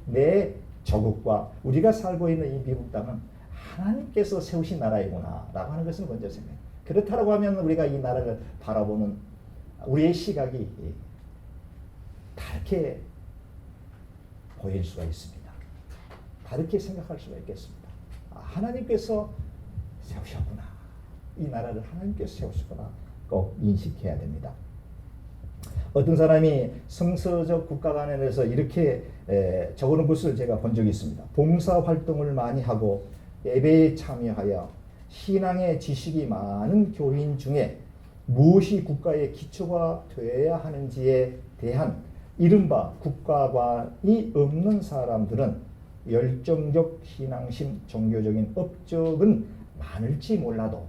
내 조국과 우리가 살고 있는 이 미국 땅은 하나님께서 세우신 나라이구나 라고 하는 것을 먼저 생각해요. 그렇다고 하면 우리가 이 나라를 바라보는 우리의 시각이 다르게 보일 수가 있습니다. 다르게 생각할 수가 있겠습니다. 하나님께서 세우셨구나. 이 나라를 하나님께서 세우셨구나. 꼭 인식해야 됩니다. 어떤 사람이 성서적 국가관에서 이렇게 적어놓은 것을 제가 본 적이 있습니다. 봉사활동을 많이 하고 예배에 참여하여 신앙의 지식이 많은 교인 중에 무엇이 국가의 기초가 되어야 하는지에 대한 이른바 국가관이 없는 사람들은 열정적 신앙심, 종교적인 업적은 많을지 몰라도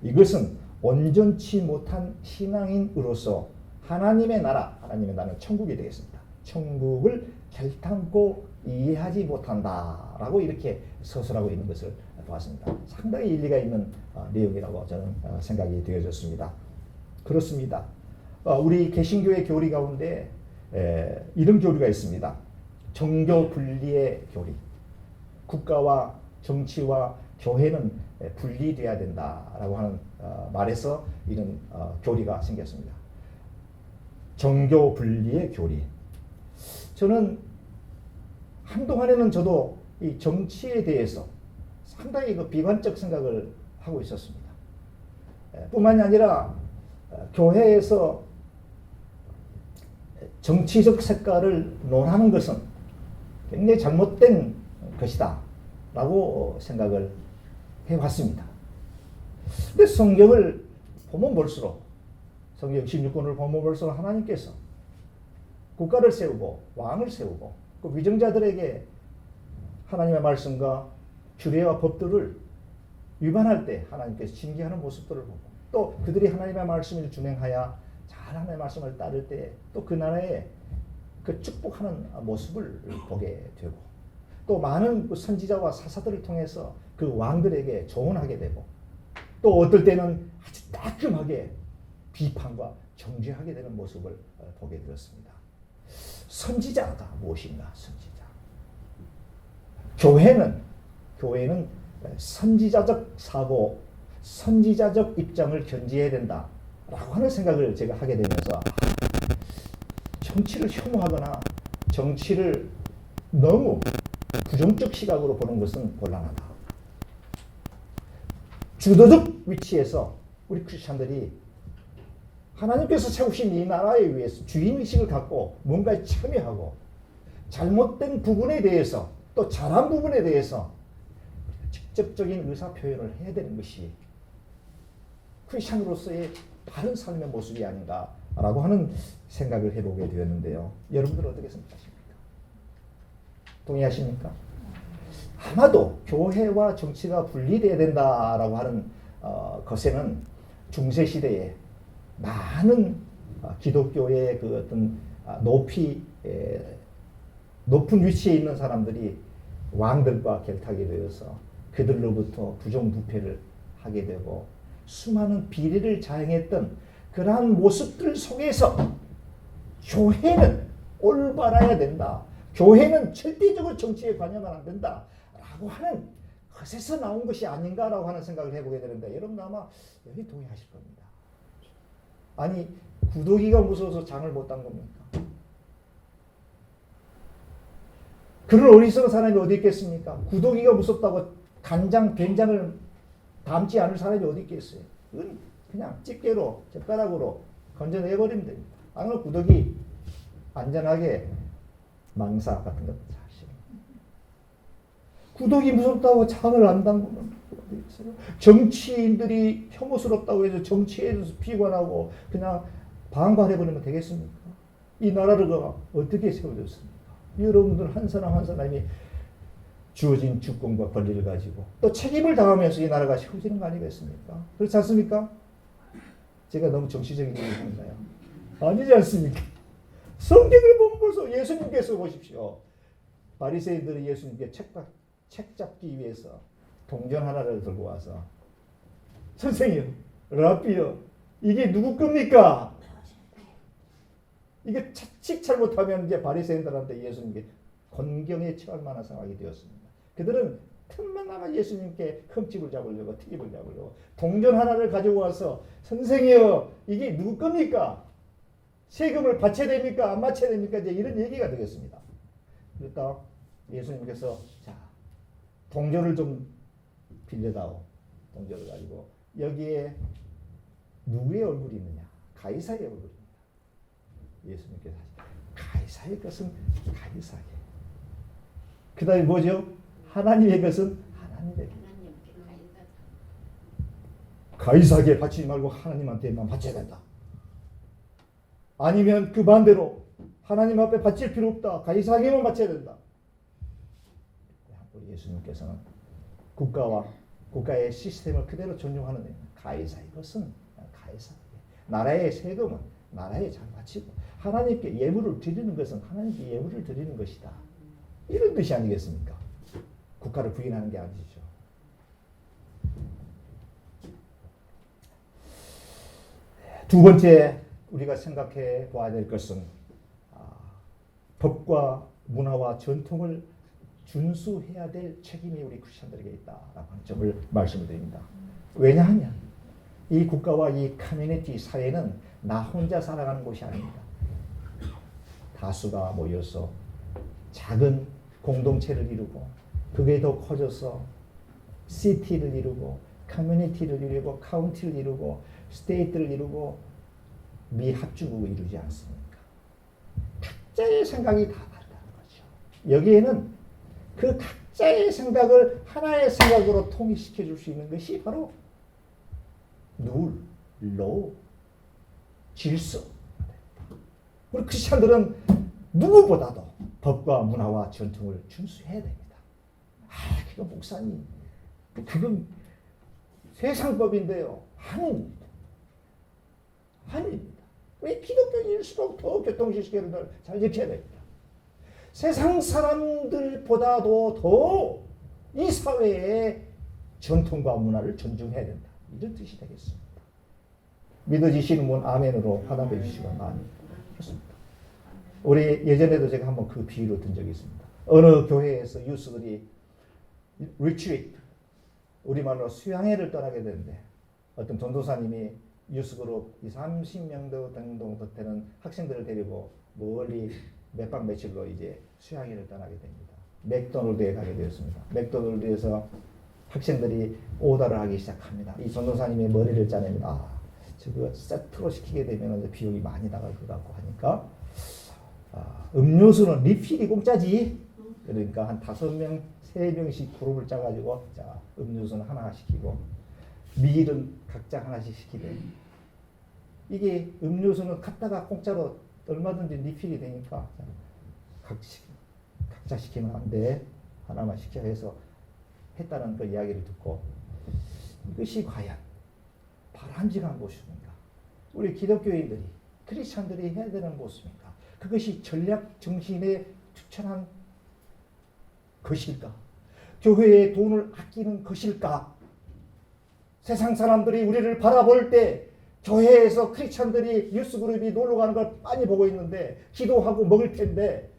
이것은 온전치 못한 신앙인으로서 하나님의 나라는 천국이 되겠습니다. 천국을 결탄코 이해하지 못한다라고 이렇게 서술하고 있는 것을 보았습니다. 상당히 일리가 있는 내용이라고 저는 생각이 되어졌습니다. 그렇습니다. 우리 개신교의 교리 가운데 이런 교리가 있습니다. 정교 분리의 교리. 국가와 정치와 교회는 분리돼야 된다라고 하는 말에서 이런 교리가 생겼습니다. 정교 분리의 교리. 저는 한동안에는 저도 이 정치에 대해서 상당히 비관적 생각을 하고 있었습니다. 뿐만이 아니라 교회에서 정치적 색깔을 논하는 것은 굉장히 잘못된 것이다 라고 생각을 해왔습니다. 근데 성경을 보면 볼수록 성경 16권을 보면 볼수록 하나님께서 국가를 세우고 왕을 세우고 그 위정자들에게 하나님의 말씀과 규례와 법들을 위반할 때 하나님께서 징계하는 모습들을 보고 또 그들이 하나님의 말씀을 준행하여 잘 하나님의 말씀을 따를 때 또 그 나라에 그 축복하는 모습을 보게 되고 또 많은 그 선지자와 사사들을 통해서 그 왕들에게 조언하게 되고 또 어떨 때는 아주 따끔하게 비판과 정죄하게 되는 모습을 보게 되었습니다. 선지자가 무엇인가? 선지자. 교회는 선지자적 사고, 선지자적 입장을 견지해야 된다라고 하는 생각을 제가 하게 되면서 정치를 혐오하거나 정치를 너무 부정적 시각으로 보는 것은 곤란하다. 주도적 위치에서 우리 크리스찬들이 하나님께서 세우신 이 나라에 위해서 주인의식을 갖고 뭔가에 참여하고 잘못된 부분에 대해서 또 잘한 부분에 대해서 직접적인 의사표현을 해야 되는 것이 크리스찬으로서의 바른 삶의 모습이 아닌가라고 하는 생각을 해보게 되었는데요. 여러분들은 어떻게 생각하십니까? 동의하십니까? 아마도 교회와 정치가 분리되어야 된다라고 하는 것에는 중세시대에 많은 기독교의 그 어떤 높은 위치에 있는 사람들이 왕들과 결탁이 되어서 그들로부터 부정부패를 하게 되고 수많은 비리를 자행했던 그러한 모습들 속에서 교회는 올바라야 된다. 교회는 절대적으로 정치에 관여하면 안 된다. 라고 하는 것에서 나온 것이 아닌가라고 하는 생각을 해보게 되는데 여러분 아마 여기 동의하실 겁니다. 아니 구더기가 무서워서 장을 못 딴 겁니까? 그런 어리석은 사람이 어디 있겠습니까? 구더기가 무섭다고 간장, 된장을 담지 않을 사람이 어디 있겠어요? 그건 그냥 집게로, 젓가락으로 건져내버리면 됩니다. 안 그러면 구더기 안전하게 망사 같은 것 사실. 구더기 무섭다고 장을 안 담그면 어디 있어요? 정치인들이 혐오스럽다고 해서 정치에 대해서 비관하고 그냥 방관해버리면 되겠습니까? 이 나라를 어떻게 세워졌습니까? 여러분들 한 사람 한 사람이 주어진 주권과 권리를 가지고 또 책임을 다하면서 이 나라가 세워지는 거 아니겠습니까? 그렇지 않습니까? 제가 너무 정치적인 얘기를 하는가요? 아니지 않습니까? 성경을 보면 벌써 예수님께서 보십시오. 바리새인들이 예수님께 책 잡기 위해서 동전 하나를 들고 와서 선생님, 라비요, 이게 누구 겁니까? 이게 자칫 잘못하면 이제 바리새인들한테 예수님께 곤경에 처할 만한 상황이 되었습니다. 그들은 틈만 나면 예수님께 흠집을 잡으려고 튀김을 잡으려고 동전 하나를 가지고 와서 선생이요 이게 누구 겁니까? 세금을 바쳐야 됩니까? 안 바쳐야 됩니까? 이제 이런 얘기가 되겠습니다. 그러니까 예수님께서 자 동전을 좀 빌려다오. 동전을 가지고 여기에 누구의 얼굴이 있느냐? 가이사의 얼굴입니다. 예수님께서 가이사의 것은 가이사에게. 그 다음에 뭐죠? 하나님의 것은 하나님에게. 가이사에게 바치지 말고 하나님한테만 바쳐야 된다. 아니면 그 반대로 하나님 앞에 바칠 필요 없다. 가이사에게만 바쳐야 된다. 우리 예수님께서는 국가의 시스템을 그대로 존중하는 가이사의 것은 가이사에게, 나라의 세금은 나라에 잘 바치고 하나님께 예물을 드리는 것은 하나님께 예물을 드리는 것이다. 이런 뜻이 아니겠습니까? 국가를 부인하는 게 아니죠. 두 번째 우리가 생각해 봐야 될 것은 법과 문화와 전통을 준수해야 될 책임이 우리 크리스천들에게 있다라고 하는 점을 말씀을 드립니다. 왜냐하면 이 국가와 이 커뮤니티 사회는 나 혼자 살아가는 곳이 아닙니다. 다수가 모여서 작은 공동체를 이루고 그게 더 커져서 시티를 이루고 커뮤니티를 이루고 카운티를 이루고 스테이트를 이루고 미합중국을 이루지 않습니까? 각자의 생각이 다 다르다는 거죠. 여기에는 그 각자의 생각을 하나의 생각으로 통일시켜 줄 수 있는 것이 바로 룰, 로우, 질서. 우리 크리스천들은 누구보다도 법과 문화와 전통을 준수해야 됩니다. 그건 목사님, 그건 세상법인데요. 아닙니다. 아닙니다. 왜 기독교인일수록 더 교통질서를 잘 지켜야 됩니다. 세상 사람들보다도 더 이 사회의 전통과 문화를 존중해야 된다. 이런 뜻이 되겠습니다. 믿어지시는 분 아멘으로 화답해 주시기 바랍니다. 그렇습니다. 우리 예전에도 제가 한번 그 비유를 든 적이 있습니다. 어느 교회에서 유스들이 리트리트, 우리말로 수양회를 떠나게 되는데 어떤 전도사님이 유스그룹 30명 정도 되는 학생들을 데리고 멀리 몇 박 며칠로 이제 수양회를 떠나게 됩니다. 맥도날드에 가게 되었습니다. 맥도날드에서 학생들이 오더를 하기 시작합니다. 이 전도사님의 머리를 짜냅니다. 저거 세트로 시키게 되면 비용이 많이 나갈 것 같고 하니까 음료수는 리필이 공짜지. 그러니까 한 5명, 3명씩 그룹을 짜가지고 자 음료수는 하나 시키고 밀은 각자 하나씩 시키되 이게 음료수는 갖다가 공짜로 얼마든지 리필이 되니까 각자 시키면 안 돼. 하나만 시켜야 해서 했다는 그 이야기를 듣고 이것이 과연 바람직한 모습인가? 우리 기독교인들이 크리스천들이 해야 되는 모습인가? 그것이 전략 정신에 투철한 것일까? 교회의 돈을 아끼는 것일까? 세상 사람들이 우리를 바라볼 때 교회에서 크리스천들이 유스그룹이 놀러 가는 걸 많이 보고 있는데 기도하고 먹을 텐데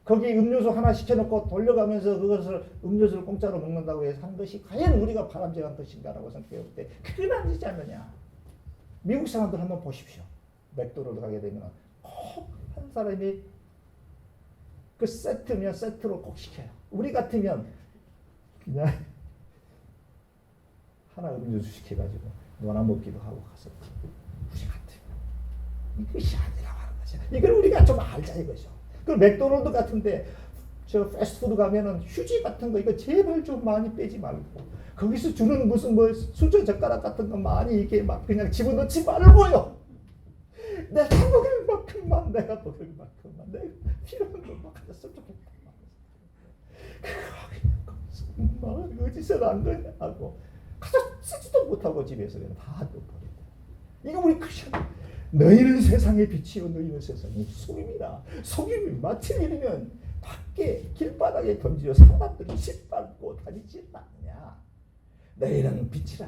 거기 음료수 하나 시켜놓고 돌려가면서 그것을 음료수를 공짜로 먹는다고 해서 한 것이 과연 우리가 바람직한 것인가라고 생각해 볼 때 그건 아니지 않느냐. 미국 사람들 한번 보십시오. 맥도날드 가게 되면 꼭 한 사람이 그 세트면 세트로 꼭 시켜요. 우리 같으면 그냥 하나 음료수 시켜가지고 노나 먹기도 하고 가서 우리 같으면 이것이 아니라고 하는 거죠. 이걸 우리가 좀 알자 이거죠. 그 맥도날드 같은데 저 패스트푸드 가면은 휴지 같은 거 이거 제발 좀 많이 빼지 말고 거기서 주는 무슨 뭐 수저 젓가락 같은 거 많이 이렇게 막 그냥 집어넣지 말고요. 내가 먹을 만큼만 내가 필요한 것만 가졌으면 좋겠다. 그거 그냥 어디서 난 거냐 하고 가서 쓰지도 못하고 집에서 그냥 다 둬버린다. 이거 우리 크리스천 너희는 세상의 빛이요 너희는 세상의 소금이라. 소금이 마침 이르면 밖에 길바닥에 던지려 사람들이 짓밟고 다니지 않느냐. 너희는 빛이라.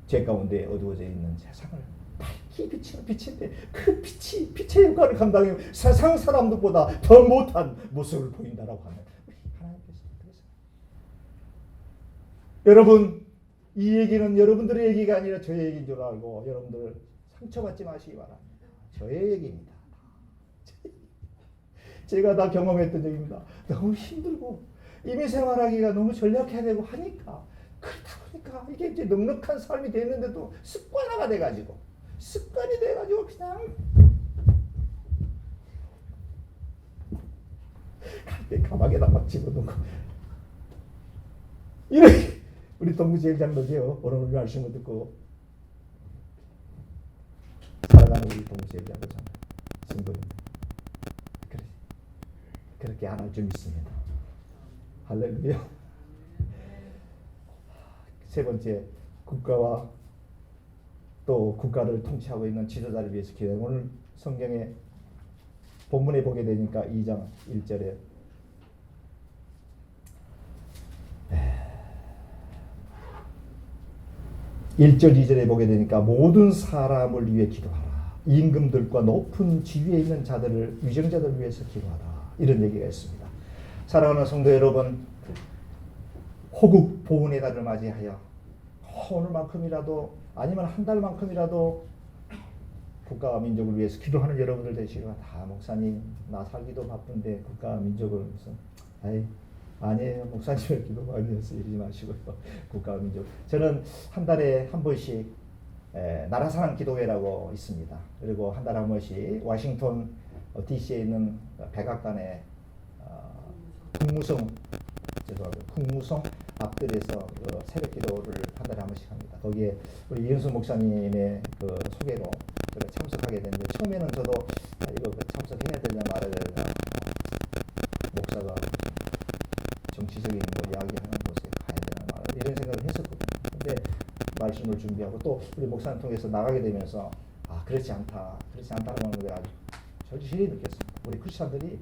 죄 가운데 어두워져 있는 세상을 밝히 비치는 빛인데 그 빛이 빛의 역할을 감당해 세상 사람들보다 더 못한 모습을 보인다라고 하는 우리 하나님께서 그래서 여러분 이 얘기는 여러분들의 얘기가 아니라 저의 얘기인 줄 알고 여러분들 상처받지 마시기 바랍니다. 저의 얘기입니다. 제가 다 경험했던 얘기입니다. 너무 힘들고 이민 생활하기가 너무 전략해야 되고 하니까 그러다 보니까 이게 이제 넉넉한 삶이 됐는데도 습관화가 돼가지고 습관이 돼가지고 그냥 갈 때 가방에다 막 집어넣고 이렇게 우리 동부제일장로죠. 오늘 말씀을 듣고 살아가는 우리 동부제일장로잖아요. 성도님 그렇게 안 할 줄 믿습니다. 할렐루야. 세 번째, 국가와 또 국가를 통치하고 있는 지도자를 위해서 기도해. 오늘 성경에 본문에 보게 되니까 2장 1절에 1절 2절에 보게 되니까 모든 사람을 위해 기도하라. 임금들과 높은 지위에 있는 자들을 위정자들을 위해서 기도하라. 이런 얘기가 있습니다. 사랑하는 성도 여러분, 호국 보훈의 달을 맞이하여 오늘만큼이라도 아니면 한 달만큼이라도 국가와 민족을 위해서 기도하는 여러분들 되시고, 다 목사님 나 살기도 바쁜데 국가와 민족을 무슨 아니에요. 목사님을 기도 많이 해서 이러지 마시고요. 국가와 민족. 저는 한 달에 한 번씩 나라사랑 기도회라고 있습니다. 그리고 한 달에 한 번씩 워싱턴 DC에 있는 백악관에 풍무성 앞들에서 새벽 기도를 한 달에 한 번씩 합니다. 거기에 우리 이은수 목사님의 그 소개로 제가 참석하게 됐는데, 처음에는 저도 이거 참석해야 되냐 말아야 되냐, 목사가 정치적인 뭐 이야기하는 곳에 가야 되나 말아야 되나 이런 생각을 했었거든요. 근데 말씀을 준비하고 또 우리 목사님 통해서 나가게 되면서 그렇지 않다라고 하는 걸 아주 절실히 느꼈습니다. 우리 크리스천들이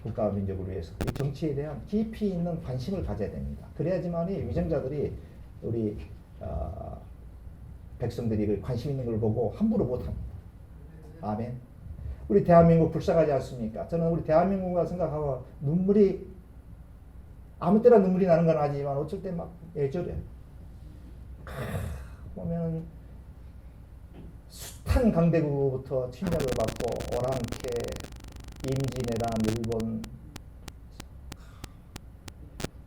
국가와 민족을 위해서 이 정치에 대한 깊이 있는 관심을 가져야 됩니다. 그래야지만이 위정자들이 우리 백성들이 관심 있는 걸 보고 함부로 못합니다. 아멘. 우리 대한민국 불쌍하지 않습니까? 저는 우리 대한민국과 생각하고 눈물이 아무 때나 눈물이 나는 건 아니지만 어쩔 때 막 애절해. 보면 숱한 강대국부터 침략을 받고 오랑캐, 임진왜란, 일본,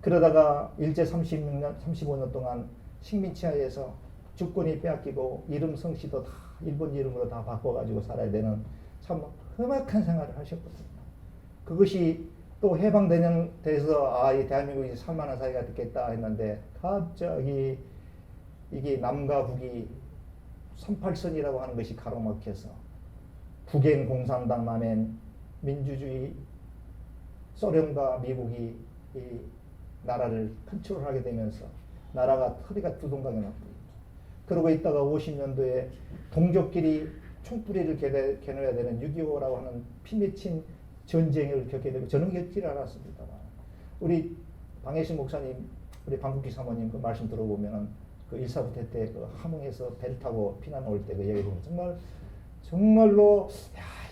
그러다가 일제 35년 동안 식민지하에서 주권이 빼앗기고 이름 성씨도 다 일본 이름으로 다 바꿔가지고 살아야 되는 참 험악한 생활을 하셨거든요. 그것이 또 해방돼서 이 대한민국이 살만한 사회가 됐겠다 했는데, 갑자기 이게 남과 북이 38선이라고 하는 것이 가로막혀서 북엔 공산당, 남엔 민주주의, 소련과 미국이 이 나라를 컨트롤하게 되면서 나라가 허리가 두동강에 났습니다. 그러고 있다가 50년도에 동족끼리 총뿌리를 겨눠야 되는 6.25라고 하는 피맺힌 전쟁을 겪게 되고, 저는 겪지를 않았습니다만 우리 방혜신 목사님, 우리 방국기 사모님 그 말씀 들어보면은 그 일사부대 때 그 함흥에서 배를 타고 피난 올 때 그 얘기 보면 정말로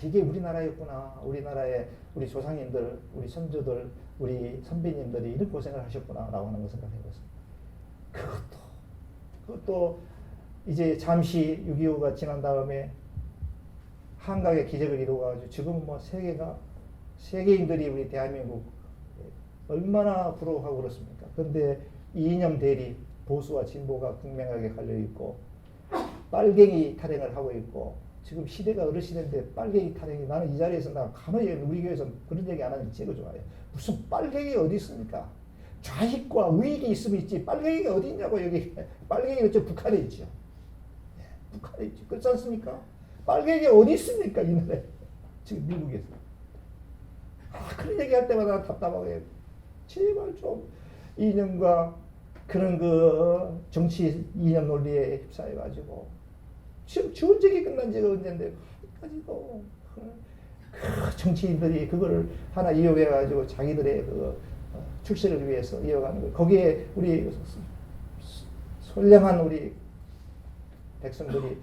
이게 우리나라였구나. 우리나라의 우리 조상님들, 우리 선조들, 우리 선배님들이 이런 고생을 하셨구나라고 하는 걸 생각해봤습니다. 그것도 이제 잠시 6.25가 지난 다음에 한강의 기적을 이루어가지고 지금은 뭐 세계인들이 우리 대한민국 얼마나 부러워하고 그렇습니까? 그런데 이념 대립, 보수와 진보가 극명하게 갈려있고 빨갱이 탈행을 하고 있고, 지금 시대가 어느 시대인데 빨갱이 탈행이, 나는 이 자리에서 나 간혹 우리 교회에서 그런 얘기 안 하는 게 제일 좋아요. 무슨 빨갱이 어디 있습니까? 좌익과 우익이 있으면 있지 빨갱이가 어디 있냐고. 여기 빨갱이가 저 북한에 있죠. 북한에 있죠. 그렇지 않습니까? 빨갱이가 어디 있습니까? 이 나라에. 지금 미국에서. 그런 얘기할 때마다 답답하게, 제발 좀 이념과 그런 그 정치 이념 논리에 휩싸여가지고 지금 전쟁이 끝난 지가 언젠데 아직까지도 그 정치인들이 그거를 하나 이용해가지고 자기들의 그 출세를 위해서 이어가는 거예요. 거기에 우리 선량한 우리 백성들이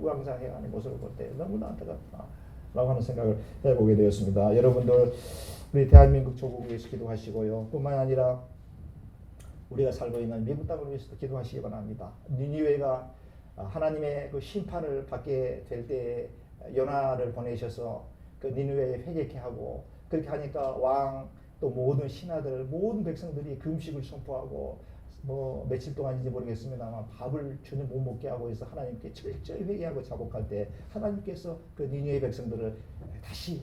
우왕좌왕해가는 모습을 볼 때 너무나 안타깝다라고 하는 생각을 해보게 되었습니다. 여러분들, 우리 대한민국 조국을 위해서 기도하시고요. 뿐만 아니라 우리가 살고 있는 미국 땅을 위해서도 기도하시기 바랍니다. 니느웨가 하나님의 그 심판을 받게 될 때 요나를 보내셔서 그 니느웨에 회개케 하고, 그렇게 하니까 왕 또 모든 신하들, 모든 백성들이 금식을 선포하고 뭐 며칠 동안인지 모르겠습니다만 밥을 전혀 못 먹게 하고 해서 하나님께 철저히 회개하고 자복할 때 하나님께서 그 니느웨 백성들을 다시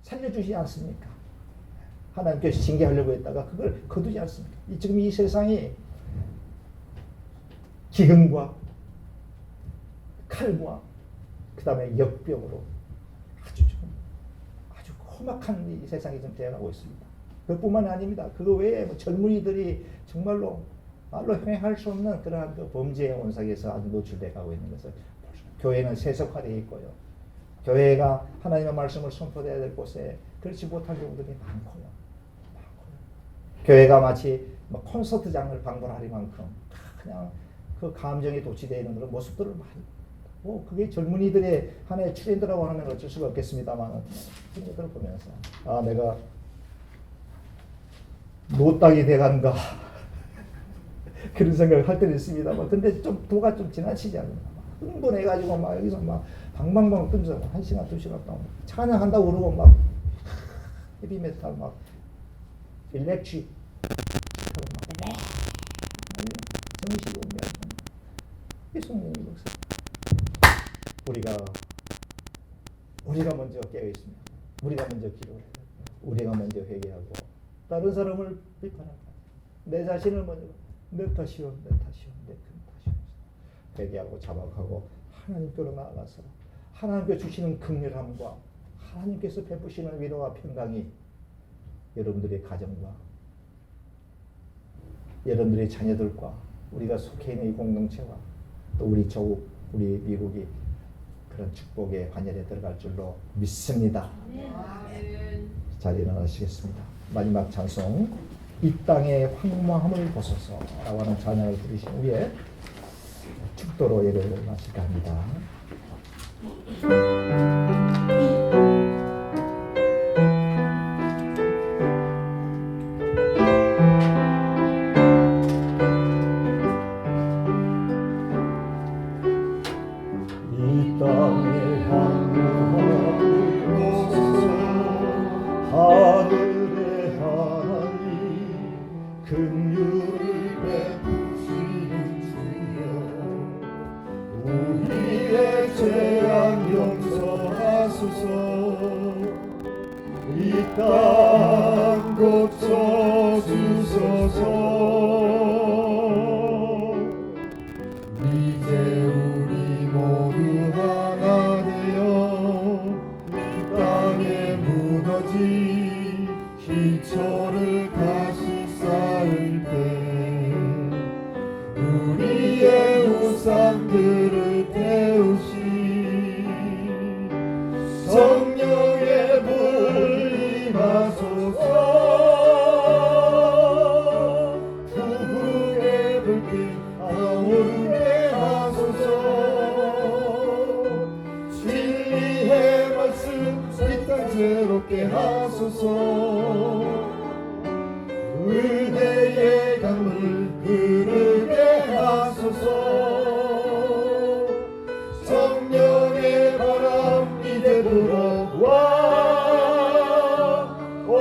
살려주지 않습니까? 하나님께서 징계하려고 했다가 그걸 거두지 않습니까? 지금 이 세상이 기근과 칼과 그 다음에 역병으로 아주 험악한 이 세상이 좀 되어가고 있습니다. 그뿐만이 아닙니다. 그거 외에 뭐 젊은이들이 정말로 말로 행할 수 없는 그러한 그 범죄의 온상에서 아주 노출돼 가고 있는 것을 교회는 세속화되어 있고요. 교회가 하나님의 말씀을 선포해야 될 곳에 그렇지 못한 경우들이 많고요. 교회가 마치 뭐 콘서트장을 방문하리만큼 그냥 그 감정에 도취되어 있는 그런 모습들을 많이 뭐 그게 젊은이들의 하나의 트렌드라고 하면 어쩔 수가 없겠습니다만 그런 것들을 보면서 아 내가 노딱이 돼간가 그런 생각을 할 때는 있습니다만 근데 좀 도가 좀 지나치지 않나 흥분해가지고 막 여기서 막 방방방 뜨면서 1시간 2시간 동안 찬양한다고 그러고 막 헤비메탈 막 일렉트릭 정신이 없네요. 이송님이 목사 우리가 먼저 깨어 있습니다. 우리가 먼저 기도해야 돼. 우리가 먼저 회개하고 다른 사람을 비판하고 내 자신을 먼저 내 탓이요 내 큰 탓이요 회개하고 자박하고 하나님께로 나아가서 하나님께 주시는 긍휼함과 하나님께서 베푸시는 위로와 평강이 여러분들의 가정과 여러분들의 자녀들과 우리가 속해 있는 이 공동체와 또 우리 조국, 우리 미국이 그런 축복의 환열에 들어갈 줄로 믿습니다. 잘 일어나시겠습니다. 마지막 찬송 이 땅의 황무함을 보소서 라고 하는 찬양을 부르신 후에 축도로 예배를 마칠까 합니다. 이 땅의 황무함을 보소서 하늘의 하나님 긍휼을 베푸시는 주여 우리의 죄악 용서하소서 이 땅 고쳐주소서 이제 우리 모두 하나 되어 이 땅에 무너진 기초를 다시 쌓을 때 우리의 우상들을 태우시 성령의 불 임하소서 부흥의 불빛 아오르게 하소서 진리의 말씀 이 땅 새롭게 하소서 은혜의 강물 흐르게 하소서 성령의 바람 이제 불어와 오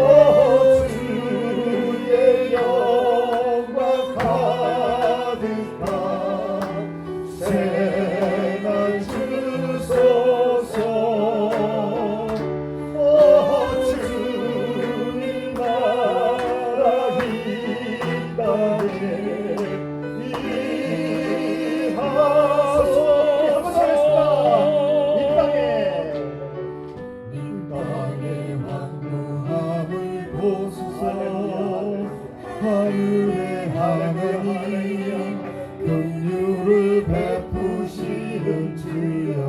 주의 영광 가득한 새날 주소서 오 주님 나라 이 땅에 이하소서 이 땅의 황무함을 보소서 하늘의 하나님 긍휼을 베푸시는 주여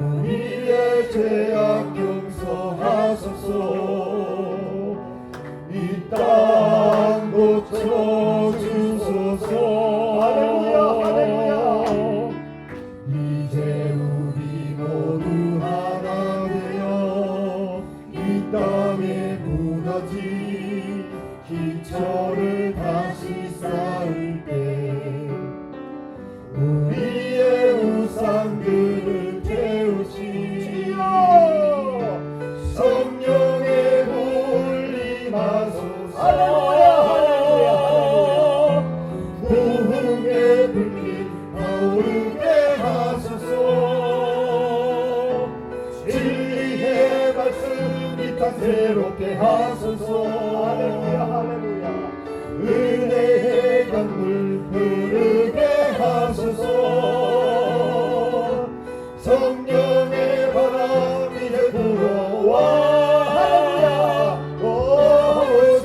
우리의 죄악 용서하소서 이 땅 고쳐주소서 할렐루야 할렐루야 이제 우리 모두 하나 되어 이 땅에 무너진 기초를 다시 쌓을 때 우리의 우상들을 태우시며 성령의 불 임하소서 할렐루야 할렐루야 은혜의 강물 흐르게 하소서. 성령의 바람 이제 불어와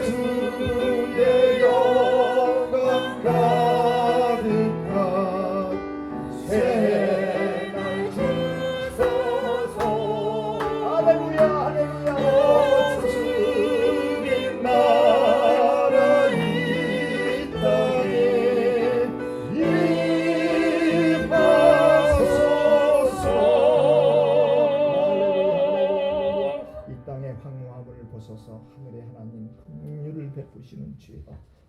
주의 영광 가득한 새날 주소서. 할렐루야 할렐루야. 주님 나라 이 땅에 임하소서. 이 땅의 황무함을 보소서. 하늘의 하나님 긍휼을 베푸시는 주여,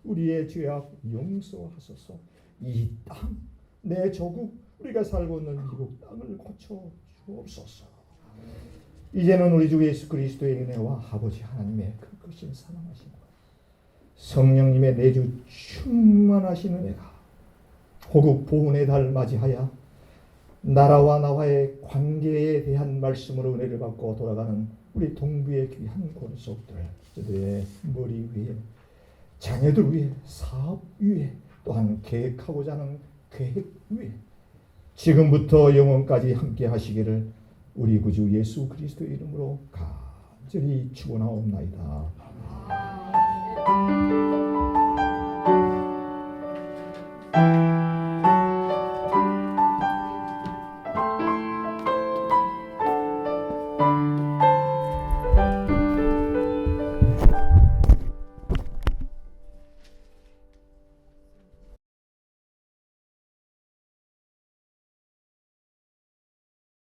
우리의 죄악 용서하소서. 이 땅, 내 조국, 우리가 살고 있는 미국 땅을 고쳐 주옵소서. 이제는 우리 주 예수 그리스도의 은혜와 아버지 하나님의 그 크신 사랑하심, 성령님의 내주 충만하신 은혜가 호국 보훈의 달 맞이하여 나라와 나와의 관계에 대한 말씀으로 은혜를 받고 돌아가는 우리 동부의 귀한 권속들, 그들의 머리 위에, 자녀들 위에, 사업 위에, 또한 계획하고자 하는 계획 위에 지금부터 영원까지 함께 하시기를 우리 구주 예수 그리스도의 이름으로 간절히 축원하옵나이다.